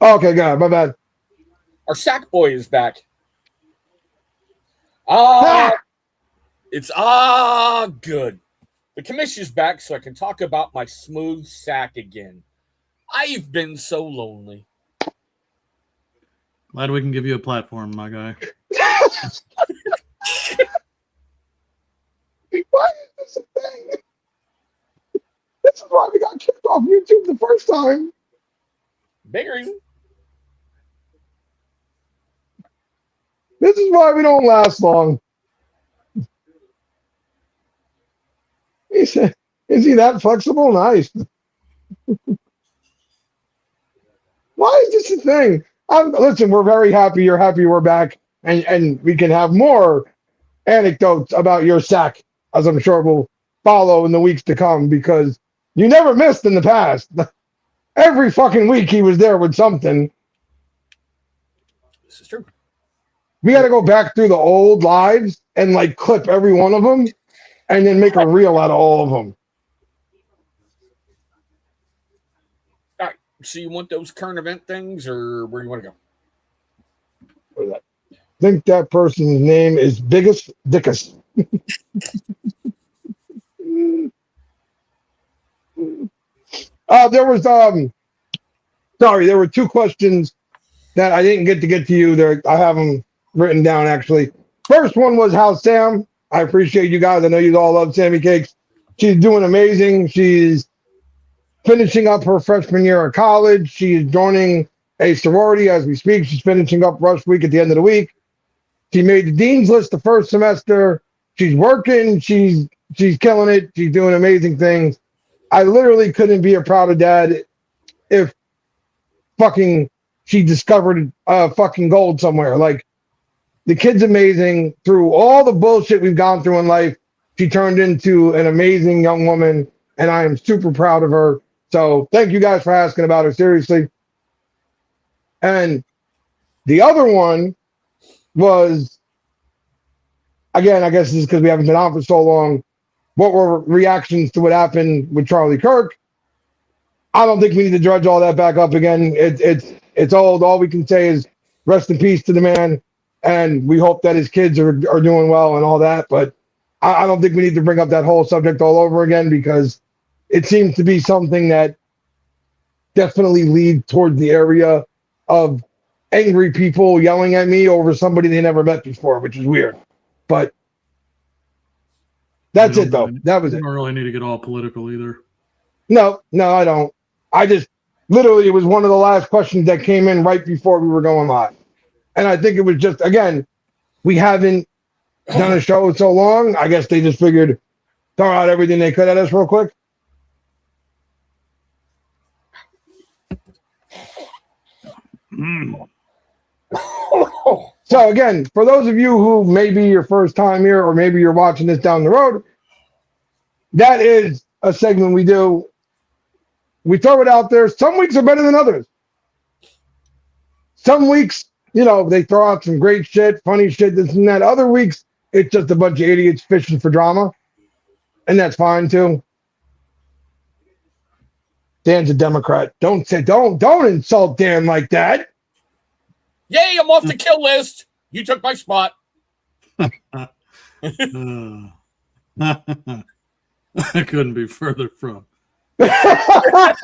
Okay, go ahead. My bad. Our sack boy is back. It's good. The commission's back so I can talk about my smooth sack again. I've been so lonely. Glad we can give you a platform, my guy. Why is this a thing? This is why we got kicked off YouTube the first time. Big reason. This is why we don't last long. He said, is he that flexible? Nice. Why is this a thing? Listen, we're very happy. You're happy we're back. And we can have more anecdotes about your sack, as I'm sure we'll follow in the weeks to come, because you never missed in the past. Every fucking week he was there with something. This is true. We got to go back through the old lives and like clip every one of them and then make a reel out of all of them. All right. So you want those current event things, or where do you want to go? What is that? I think that person's name is Biggest Dickus. There were two questions that I didn't get to you there. I have them written down, actually. First one was, how's Sam? I appreciate you guys. I know you all love Sammy Cakes. She's doing amazing. She's finishing up her freshman year of college. She's joining a sorority as we speak. She's finishing up rush week at the end of the week. She made the dean's list the first semester. She's working. She's killing it. She's doing amazing things. I literally couldn't be a prouder dad if fucking she discovered fucking gold somewhere. Like, the kid's amazing. Through all the bullshit we've gone through in life, she turned into an amazing young woman, and I am super proud of her. So thank you guys for asking about her, seriously. And the other one was, again, I guess this is because we haven't been on for so long, what were reactions to what happened with Charlie Kirk? I don't think we need to dredge all that back up again. It's old. All we can say is rest in peace to the man, and we hope that his kids are doing well and all that. But I don't think we need to bring up that whole subject all over again, because it seems to be something that definitely leads toward the area of angry people yelling at me over somebody they never met before, which is weird. But that's it, though. That was it. You don't really need to get all political either. No, I don't. I just, literally, it was one of the last questions that came in right before we were going live. And I think it was just, again, we haven't done a show in so long. I guess they just figured, throw out everything they could at us real quick. So again, for those of you who may be your first time here, or maybe you're watching this down the road, that is a segment we do. We throw it out there. Some weeks are better than others. Some weeks, they throw out some great shit, funny shit, this and that. Other weeks, it's just a bunch of idiots fishing for drama. and that's fine too. Dan's a Democrat. Don't insult Dan like that. Yay, I'm off the kill list. You took my spot. I couldn't be further from. I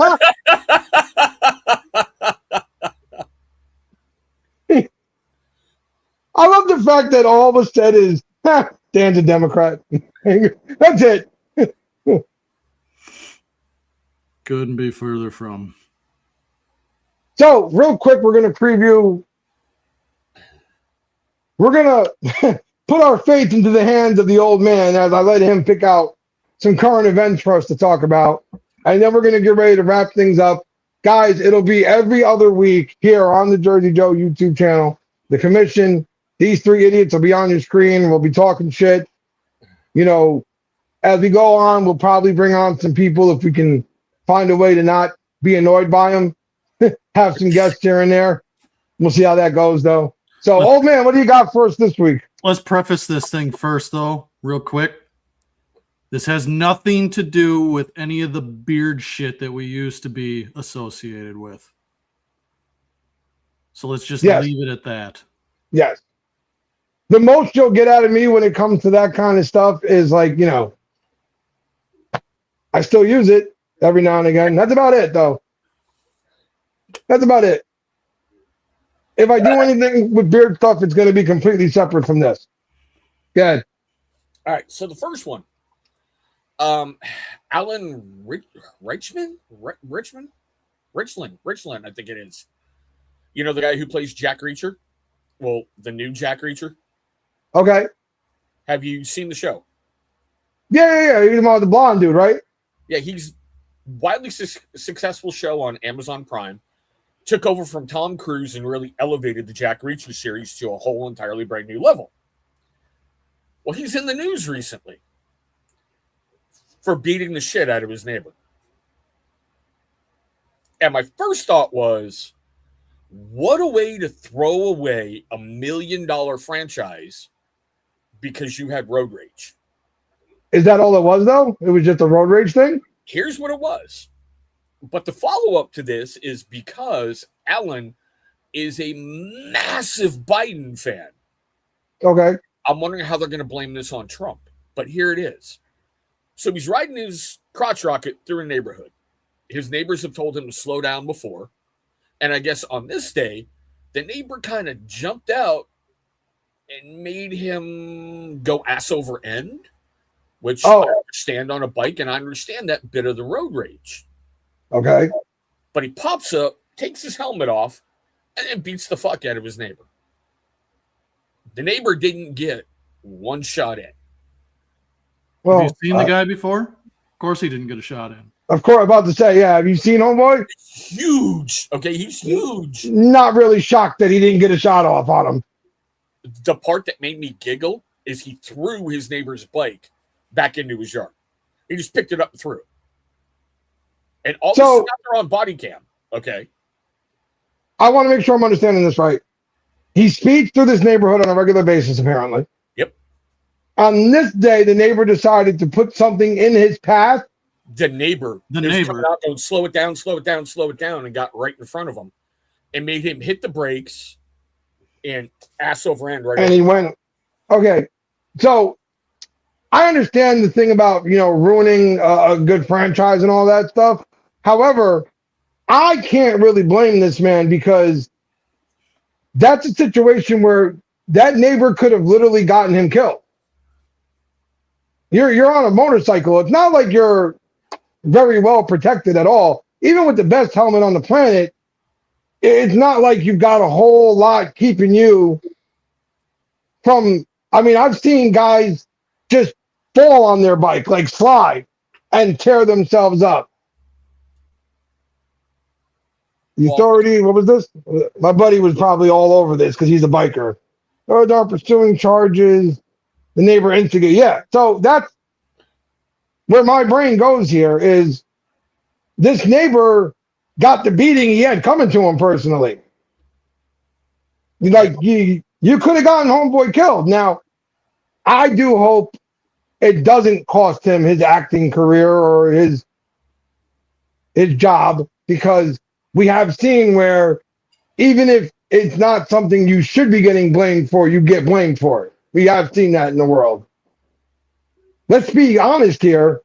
love the fact that all of us said is, Dan's a Democrat. That's it. Couldn't be further from. So, real quick, we're going to preview. We're going to put our faith into the hands of the old man as I let him pick out some current events for us to talk about. And then we're going to get ready to wrap things up. Guys, it'll be every other week here on the Jersey Joe YouTube channel. The commission, these three idiots will be on your screen. We'll be talking shit. You know, as we go on, we'll probably bring on some people if we can find a way to not be annoyed by them. Have some guests here and there. We'll see how that goes, though. So, old man, what do you got for us this week? Let's preface this thing first, though, real quick. This has nothing to do with any of the beard shit that we used to be associated with. So let's just leave it at that. Yes. The most you'll get out of me when it comes to that kind of stuff is like, you know, I still use it every now and again. That's about it, though. That's about it. If I do anything with beard stuff, it's going to be completely separate from this. Good. All right. So the first one, Alan Richland, I think it is. You know, the guy who plays Jack Reacher? Well, the new Jack Reacher. Okay. Have you seen the show? Yeah. He's the blonde dude, right? Yeah, he's widely successful show on Amazon Prime. Took over from Tom Cruise and really elevated the Jack Reacher series to a whole entirely brand new level. Well, he's in the news recently for beating the shit out of his neighbor. And my first thought was, what a way to throw away $1 million franchise because you had road rage. Is that all it was, though? It was just a road rage thing? Here's what it was. But the follow-up to this is because Alan is a massive Biden fan. Okay. I'm wondering how they're going to blame this on Trump. But here it is. So he's riding his crotch rocket through a neighborhood. His neighbors have told him to slow down before. And I guess on this day, the neighbor kind of jumped out and made him go ass over end, which I understand on a bike, and I understand that bit of the road rage. Okay. But he pops up, takes his helmet off, and then beats the fuck out of his neighbor. The neighbor didn't get one shot in. Well, have you seen the guy before? Of course he didn't get a shot in. Of course, about to say, yeah. Have you seen Homeboy? Huge. Okay, he's huge. Not really shocked that he didn't get a shot off on him. The part that made me giggle is he threw his neighbor's bike back into his yard. He just picked it up and threw it. And all this is out there on body cam. Okay. I want to make sure I'm understanding this right. He speeds through this neighborhood on a regular basis, apparently. Yep. On this day, the neighbor decided to put something in his path. The neighbor coming out going, slow it down, and got right in front of him and made him hit the brakes and ass over end right. And he went, okay. So I understand the thing about, you know, ruining a good franchise and all that stuff. However, I can't really blame this man because that's a situation where that neighbor could have literally gotten him killed. You're on a motorcycle. It's not like you're very well protected at all. Even with the best helmet on the planet, it's not like you've got a whole lot keeping you from. I mean, I've seen guys just fall on their bike, like slide, and tear themselves up. The authority, what was this? My buddy was probably all over this because he's a biker. Oh, they're pursuing charges. The neighbor instigated. Yeah, so that's where my brain goes here is this neighbor got the beating he had coming to him personally. Like, you could have gotten Homeboy killed. Now, I do hope it doesn't cost him his acting career or his job, because we have seen where even if it's not something you should be getting blamed for, you get blamed for it. We have seen that in the world. Let's be honest here.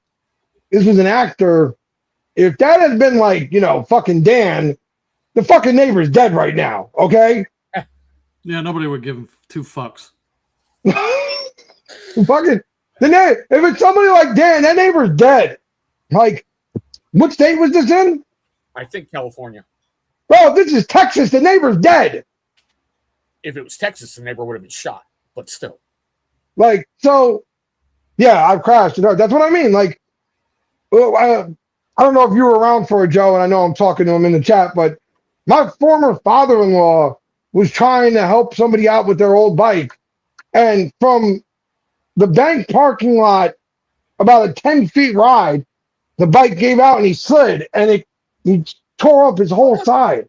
This was an actor. If that had been like, fucking Dan, the fucking neighbor's dead right now, okay? Yeah, nobody would give him 2 fucks. Fucking if it's somebody like Dan, that neighbor's dead. Like, what state was this in? I think California. Bro, this is Texas. The neighbor's dead. If it was Texas, the neighbor would have been shot, but still. Like, so, yeah, I've crashed. That's what I mean. Like, I don't know if you were around for it, Joe, and I know I'm talking to him in the chat, but my former father-in-law was trying to help somebody out with their old bike. And from the bank parking lot, about a 10-feet ride, the bike gave out and he slid, and he tore up his whole side.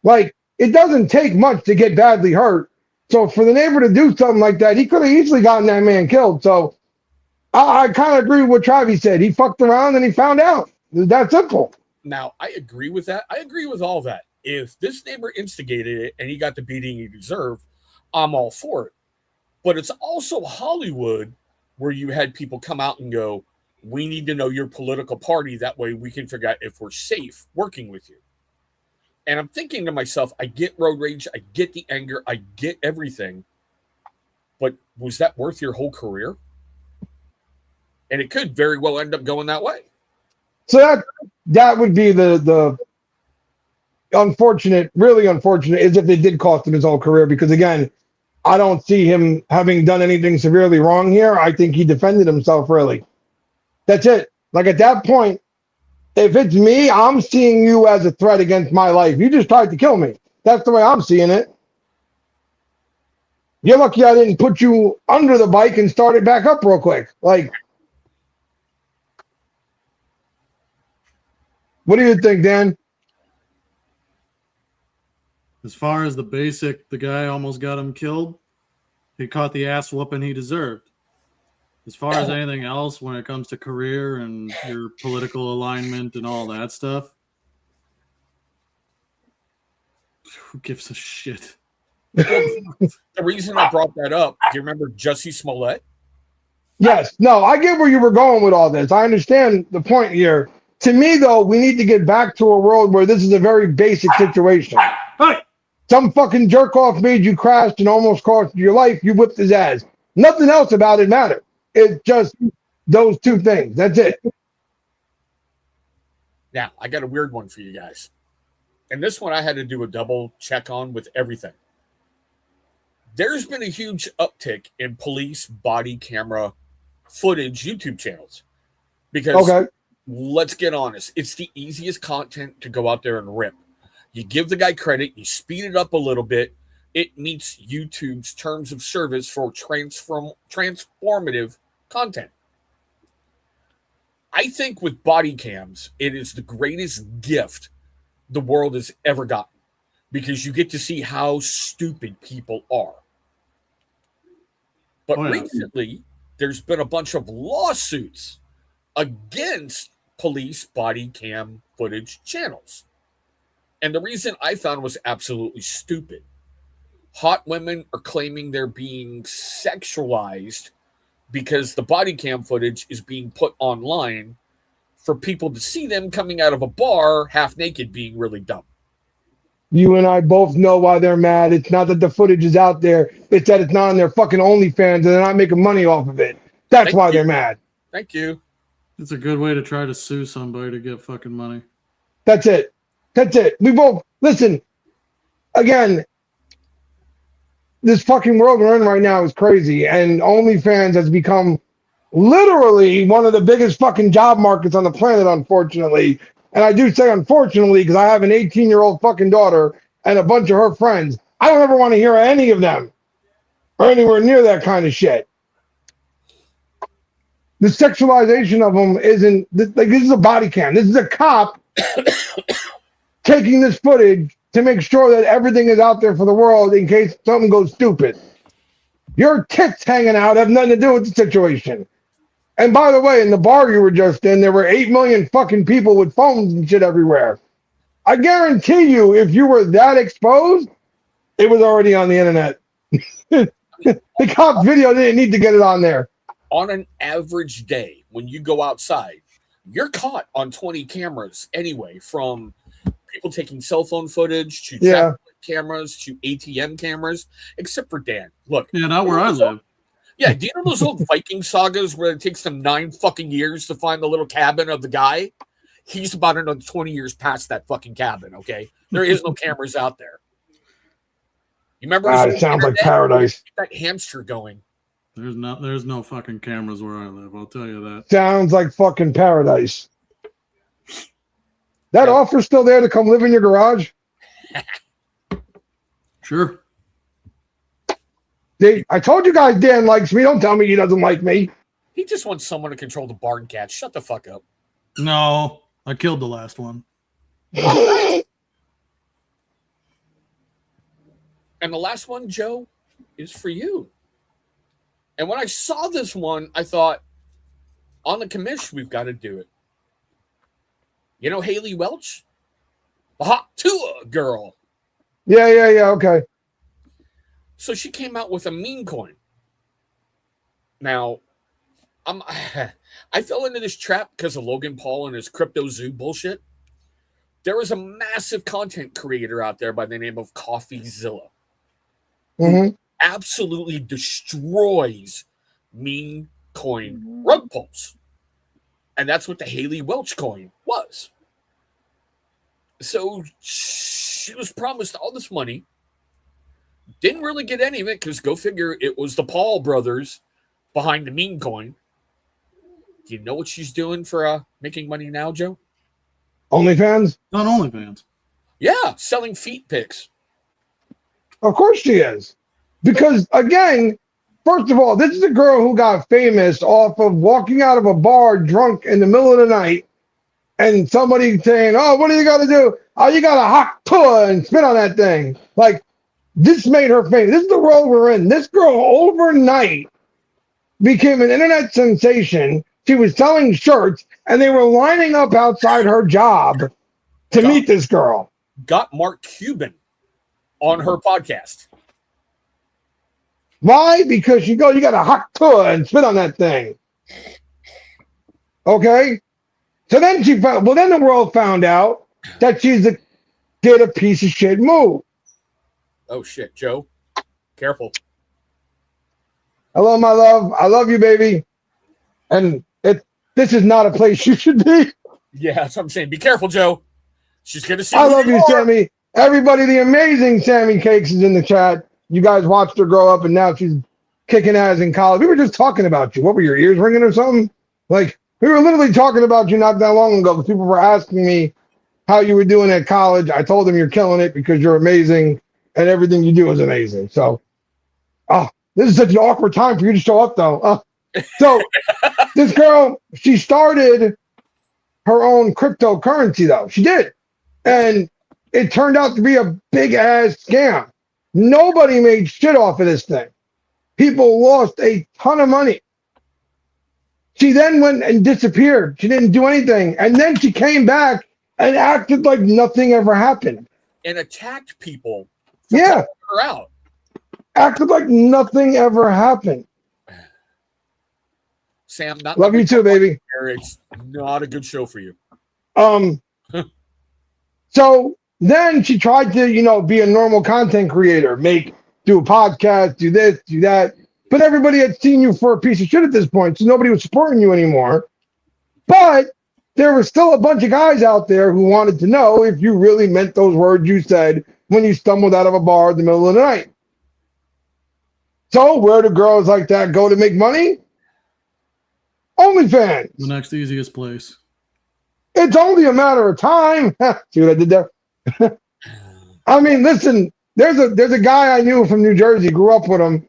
Like, it doesn't take much to get badly hurt. So for the neighbor to do something like that, he could have easily gotten that man killed. So I kind of agree with what Travis said. He fucked around and he found out. That simple. Now, I agree with that. I agree with all that. If this neighbor instigated it and he got the beating he deserved, I'm all for it. But it's also Hollywood where you had people come out and go, we need to know your political party. That way we can figure out if we're safe working with you. And I'm thinking to myself, I get road rage. I get the anger. I get everything. But was that worth your whole career? And it could very well end up going that way. So that would be the unfortunate, really unfortunate, is if they did cost him his whole career. Because again, I don't see him having done anything severely wrong here. I think he defended himself, really. That's it. Like, at that point, if it's me, I'm seeing you as a threat against my life. You just tried to kill me. That's the way I'm seeing it. You're lucky I didn't put you under the bike and start it back up real quick. Like, what do you think, Dan? As far as the basic, the guy almost got him killed. He caught the ass whooping he deserved. As far as anything else, when it comes to career and your political alignment and all that stuff, who gives a shit? The reason I brought that up, do you remember Jussie Smollett? Yes. No, I get where you were going with all this. I understand the point here. To me, though, we need to get back to a world where this is a very basic situation. Hey! Some fucking jerk off made you crash and almost cost your life. You whipped his ass. Nothing else about it mattered. It's just those two things. That's it. Now, I got a weird one for you guys. And this one I had to do a double check on with everything. There's been a huge uptick in police body camera footage YouTube channels. Because, let's get honest, it's the easiest content to go out there and rip. You give the guy credit, you speed it up a little bit, it meets YouTube's terms of service for transformative content. I think with body cams, it is the greatest gift the world has ever gotten, because you get to see how stupid people are. But recently, there's been a bunch of lawsuits against police body cam footage channels. And the reason I found was absolutely stupid. Hot women are claiming they're being sexualized because the body cam footage is being put online for people to see them coming out of a bar half naked being really dumb. You and I both know why they're mad. It's not that the footage is out there. It's that it's not on their fucking OnlyFans and they're not making money off of it. That's why they're mad. Thank you. It's a good way to try to sue somebody to get fucking money. That's it. That's it. We both, listen, again, this fucking world we're in right now is crazy. And OnlyFans has become literally one of the biggest fucking job markets on the planet, unfortunately. And I do say unfortunately because I have an 18-year-old fucking daughter and a bunch of her friends. I don't ever want to hear any of them or anywhere near that kind of shit. The sexualization of them isn't, like, this is a body cam. This is a cop taking this footage to make sure that everything is out there for the world in case something goes stupid. Your tits hanging out have nothing to do with the situation. And by the way, in the bar you were just in, there were 8 million fucking people with phones and shit everywhere. I guarantee you, if you were that exposed, it was already on the internet. The cop video didn't need to get it on there. On an average day, when you go outside, you're caught on 20 cameras anyway, from people taking cell phone footage to traffic cameras to ATM cameras, except for Dan. Look. Yeah, not where I live. Yeah, do you know those old Viking sagas where it takes them 9 fucking years to find the little cabin of the guy? He's about another 20 years past that fucking cabin, okay? There is no cameras out there. You remember? It sounds like paradise. Keep that hamster going. There's no fucking cameras where I live, I'll tell you that. Sounds like fucking paradise. That offer's still there to come live in your garage? Sure. I told you guys Dan likes me. Don't tell me he doesn't like me. He just wants someone to control the barn cat. Shut the fuck up. No, I killed the last one. And the last one, Joe, is for you. And when I saw this one, I thought, on the commish, we've got to do it. You know Haley Welch? The hot Tua girl. Yeah, okay. So she came out with a meme coin. Now, I fell into this trap because of Logan Paul and his Crypto Zoo bullshit. There is a massive content creator out there by the name of CoffeeZilla. Mm-hmm. Absolutely destroys meme coin rug pulls. And that's what the Haley Welch coin was. So she was promised all this money. Didn't really get any of it because go figure, it was the Paul brothers behind the meme coin. Do you know what she's doing for making money now, Joe? OnlyFans? Not OnlyFans. Yeah, selling feet pics. Of course she is. Because, again, first of all, this is a girl who got famous off of walking out of a bar drunk in the middle of the night and somebody saying, oh, what do you got to do? Oh, you got to hot pull and spit on that thing. Like, this made her famous. This is the world we're in. This girl overnight became an internet sensation. She was selling shirts, and they were lining up outside her job to meet this girl. Got Mark Cuban on her podcast. Why? Because you got a hot tour and spit on that thing. Okay? So then then the world found out that did a piece of shit move. Oh, shit, Joe. Careful. Hello, my love. I love you, baby. And this is not a place you should be. Yeah, that's what I'm saying. Be careful, Joe. She's going to see I love you, Sammy. Everybody, the amazing Sammy Cakes is in the chat. You guys watched her grow up, and now she's kicking ass in college. We were just talking about you. What were your ears ringing or something? Like, we were literally talking about you not that long ago because people were asking me how you were doing at college. I told them you're killing it because you're amazing, and everything you do is amazing. So, this is such an awkward time for you to show up, though. So, this girl, she started her own cryptocurrency, though. She did. And it turned out to be a big-ass scam. Nobody made shit off of this thing. People lost a ton of money. She then went and disappeared. She didn't do anything. And then she came back and acted like nothing ever happened. And attacked people for calling her out. Acted like nothing ever happened. Sam, love you too, baby. It's not a good show for you. So then she tried to, be a normal content creator, do a podcast, do this, do that. But everybody had seen you for a piece of shit at this point, so nobody was supporting you anymore. But there were still a bunch of guys out there who wanted to know if you really meant those words you said when you stumbled out of a bar in the middle of the night. So where do girls like that go to make money? OnlyFans. The next easiest place. It's only a matter of time. See what I did there? I mean, listen, there's a guy I knew from New Jersey, grew up with him,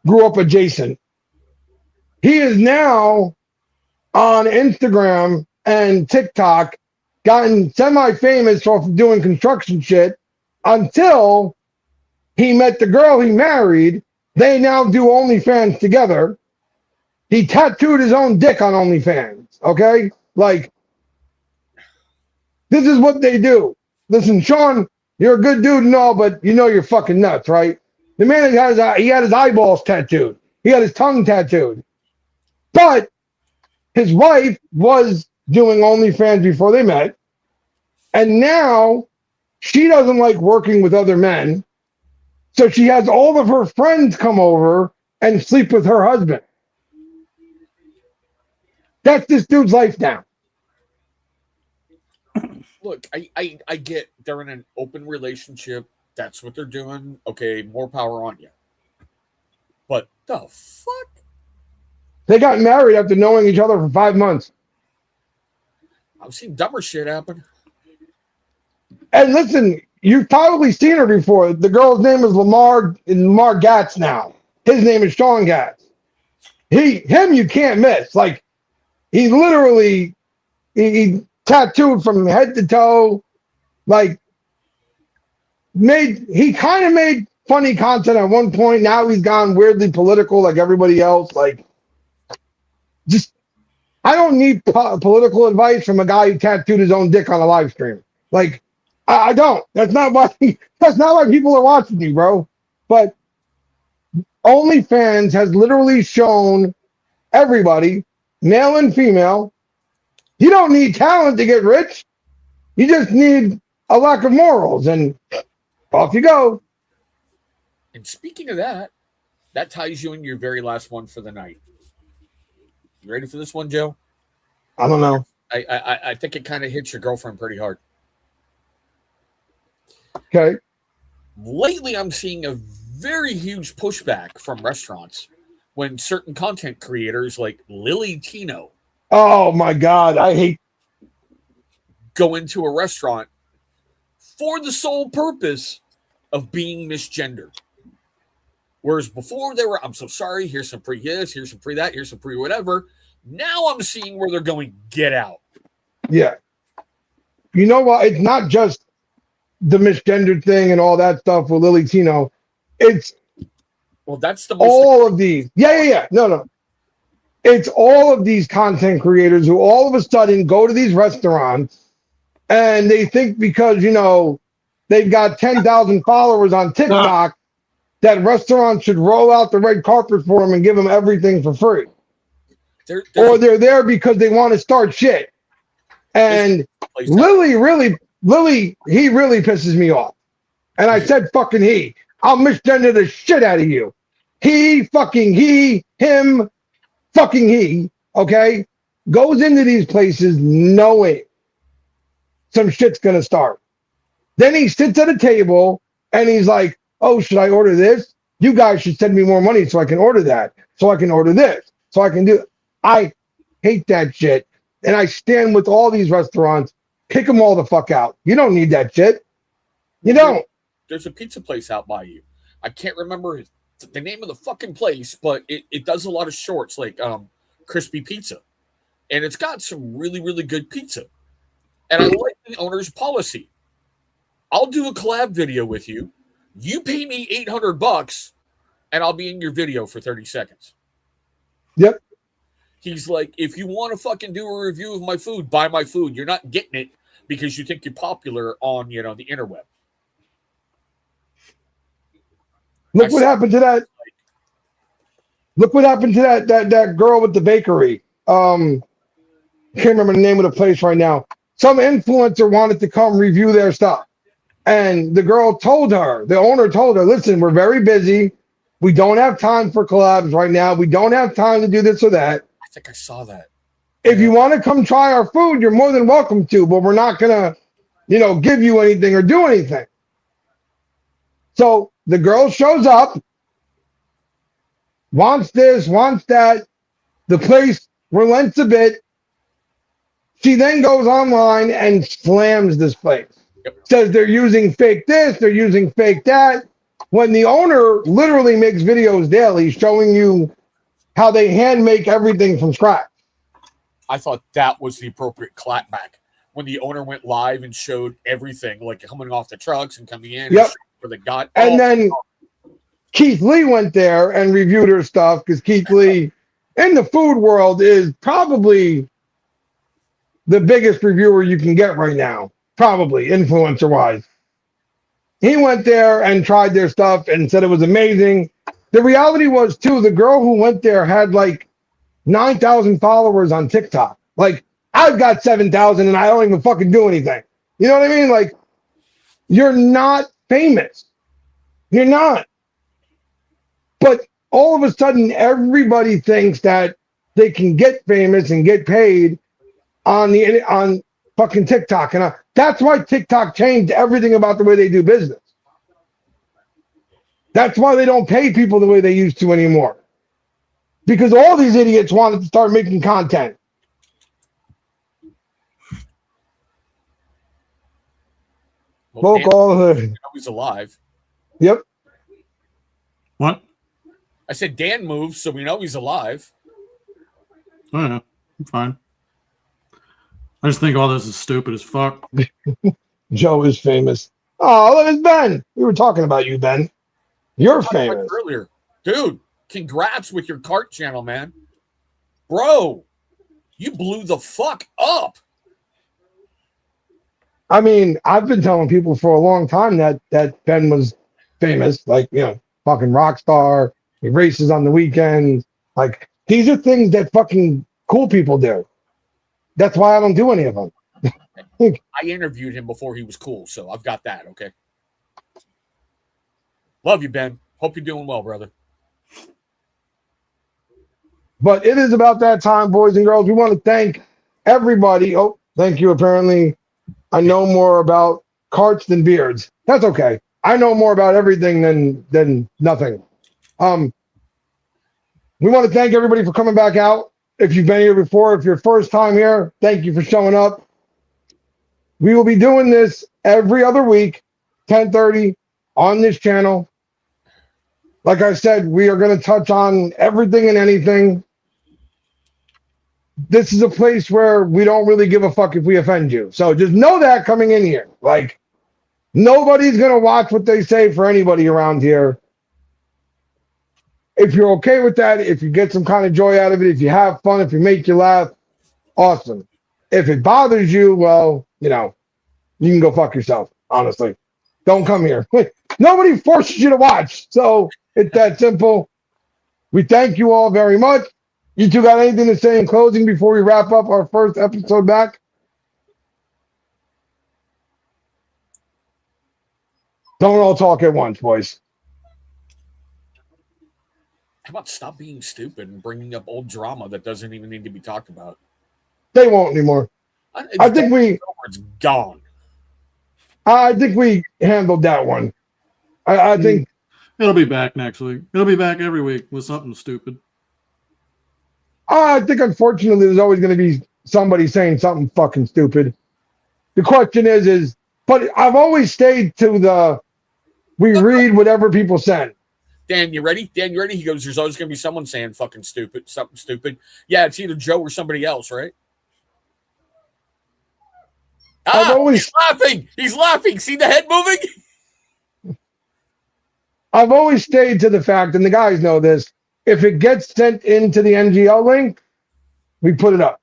grew up adjacent. He is now on Instagram and TikTok, gotten semi-famous off of doing construction shit until he met the girl he married. They now do OnlyFans together. he tattooed his own dick on OnlyFans. Okay, like this is what they do. Listen, Sean, you're a good dude and all, but you know you're fucking nuts, right? The man he had his eyeballs tattooed. He had his tongue tattooed. But his wife was doing OnlyFans before they met. And now she doesn't like working with other men. So she has all of her friends come over and sleep with her husband. That's this dude's life now. Look, I get they're in an open relationship. That's what they're doing. Okay, more power on you. But the fuck? They got married after knowing each other for 5 months. I've seen dumber shit happen. And listen, you've probably seen her before. The girl's name is Lamar Gatz now. His name is Sean Gatz. Him you can't miss. Like, he literally, he tattooed from head to toe. Like, he kind of made funny content at one point. Now he's gone weirdly political like everybody else. Like, just, I don't need political advice from a guy who tattooed his own dick on a live stream. Like, I don't. That's not why people are watching you, bro. But OnlyFans has literally shown everybody, male and female, you don't need talent to get rich. You just need a lack of morals, and off you go. And speaking of that, that ties you in your very last one for the night. You ready for this one, Joe? I don't know. I think it kind of hits your girlfriend pretty hard. Okay. Lately, I'm seeing a very huge pushback from restaurants when certain content creators like Lily Tino Oh my God, I hate. go into a restaurant for the sole purpose of being misgendered. Whereas before they were, I'm so sorry, here's some free this, here's some free that, here's some free whatever. Now I'm seeing where they're going, get out. Yeah. You know what? It's not just the misgendered thing and all that stuff with Lily Tino. It's Well, that's the most all of these. Yeah. No. It's all of these content creators who all of a sudden go to these restaurants and they think because, they've got 10,000 followers on TikTok that restaurants should roll out the red carpet for them and give them everything for free. Or they're there because they want to start shit. And Lily, he really pisses me off. And I said fucking he. I'll misgender the shit out of you. He, him, fucking he, okay? Goes into these places knowing some shit's gonna start. Then he sits at a table and he's like, oh, should I order this? You guys should send me more money so I can order that. So I can order this. So I can do it. I hate that shit. And I stand with all these restaurants, kick them all the fuck out. You don't need that shit. You don't. There's a pizza place out by you. I can't remember the name of the fucking place, but it does a lot of shorts like crispy pizza. And it's got some really, really good pizza. And I like the owner's policy. I'll do a collab video with you. You pay me $800 and I'll be in your video for 30 seconds. Yep. He's like, if you want to fucking do a review of my food, buy my food. You're not getting it because you think you're popular on, the interweb. Look what happened to that. Look what happened to that girl with the bakery. Can't remember the name of the place right now. Some influencer wanted to come review their stuff. And the girl told her, the owner told her, listen, we're very busy. We don't have time for collabs right now. We don't have time to do this or that. I think I saw that. If you want to come try our food, you're more than welcome to, but we're not going to, give you anything or do anything. So the girl shows up, wants this, wants that. The place relents a bit. She then goes online and slams this place. Yep. Says they're using fake this, they're using fake that. When the owner literally makes videos daily showing you how they hand make everything from scratch. I thought that was the appropriate clapback when the owner went live and showed everything, like coming off the trucks and coming in. Yep. For the god. And then Keith Lee went there and reviewed her stuff because Keith Lee in the food world is probably the biggest reviewer you can get right now, probably influencer wise. He went there and tried their stuff and said it was amazing. The reality was too, the girl who went there had like 9,000 followers on TikTok. Like, I've got 7,000 and I don't even fucking do anything. You know what I mean? Like, you're not famous. You're not. But all of a sudden, everybody thinks that they can get famous and get paid on fucking TikTok. And that's why TikTok changed everything about the way they do business. That's why they don't pay people the way they used to anymore. Because all these idiots wanted to start making content. Well, Dan, All the he's alive. Yep. What? I said Dan moves, so we know he's alive. Oh, yeah. I'm fine. I just think all this is stupid as fuck. Joe is famous. Oh, look, it's Ben. We were talking about you, Ben. You're famous. Earlier. Dude, congrats with your cart channel, man. Bro, you blew the fuck up. I mean, I've been telling people for a long time that Ben was famous, like, you know, fucking rock star. He races on the weekends. Like, these are things that fucking cool people do. That's why I don't do any of them. I interviewed him before he was cool, so I've got that, okay? Love you, Ben. Hope you're doing well, brother. But it is about that time, boys and girls. We want to thank everybody. Oh, thank you. Apparently, I know more about carts than beards. That's okay. I know more about everything than nothing. We want to thank everybody for coming back out. If you've been here before, if you're first time here, thank you for showing up. We will be doing this every other week, 10:30 on this channel. Like I said, we are going to touch on everything and anything. This is a place where we don't really give a fuck if we offend you. So just know that coming in here. Like, nobody's going to watch what they say for anybody around here. If you're okay with that, if you get some kind of joy out of it, if you have fun, if you make you laugh, awesome. If it bothers you, well, you know, you can go fuck yourself, honestly. Don't come here. Nobody forces you to watch. So it's that simple. We thank you all very much. You two got anything to say in closing before we wrap up our first episode back? Don't all talk at once, boys. How about stop being stupid and bringing up old drama that doesn't even need to be talked about? They won't anymore. I think it's gone. I think we handled that one. I think it'll be back next week. It'll be back every week with something stupid. I think unfortunately there's always going to be somebody saying something fucking stupid. The question is, but I've always stayed to we read whatever people send. Dan, you ready? Dan, you ready? He goes, there's always going to be someone saying fucking stupid, something stupid. Yeah, it's either Joe or somebody else, right? He's laughing. He's laughing. See the head moving? I've always stayed to the fact, and the guys know this, if it gets sent into the NGL link, we put it up.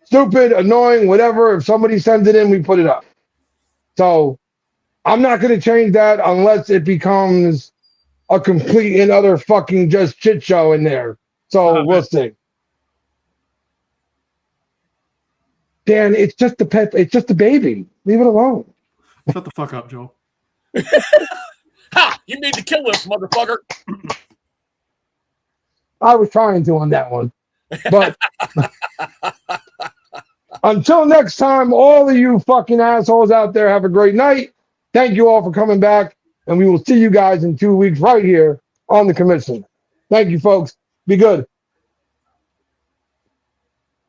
Stupid, annoying, whatever. If somebody sends it in, we put it up. So I'm not going to change that unless it becomes a complete and utter fucking just shit show in there. So we'll see. Dan, it's just the pet. It's just a baby. Leave it alone. Shut the fuck up, Joe. Ha! You need to kill this motherfucker. I was trying to on that one. But until next time, all of you fucking assholes out there, have a great night. Thank you all for coming back. And we will see you guys in 2 weeks right here on the Commission. Thank you, folks. Be good.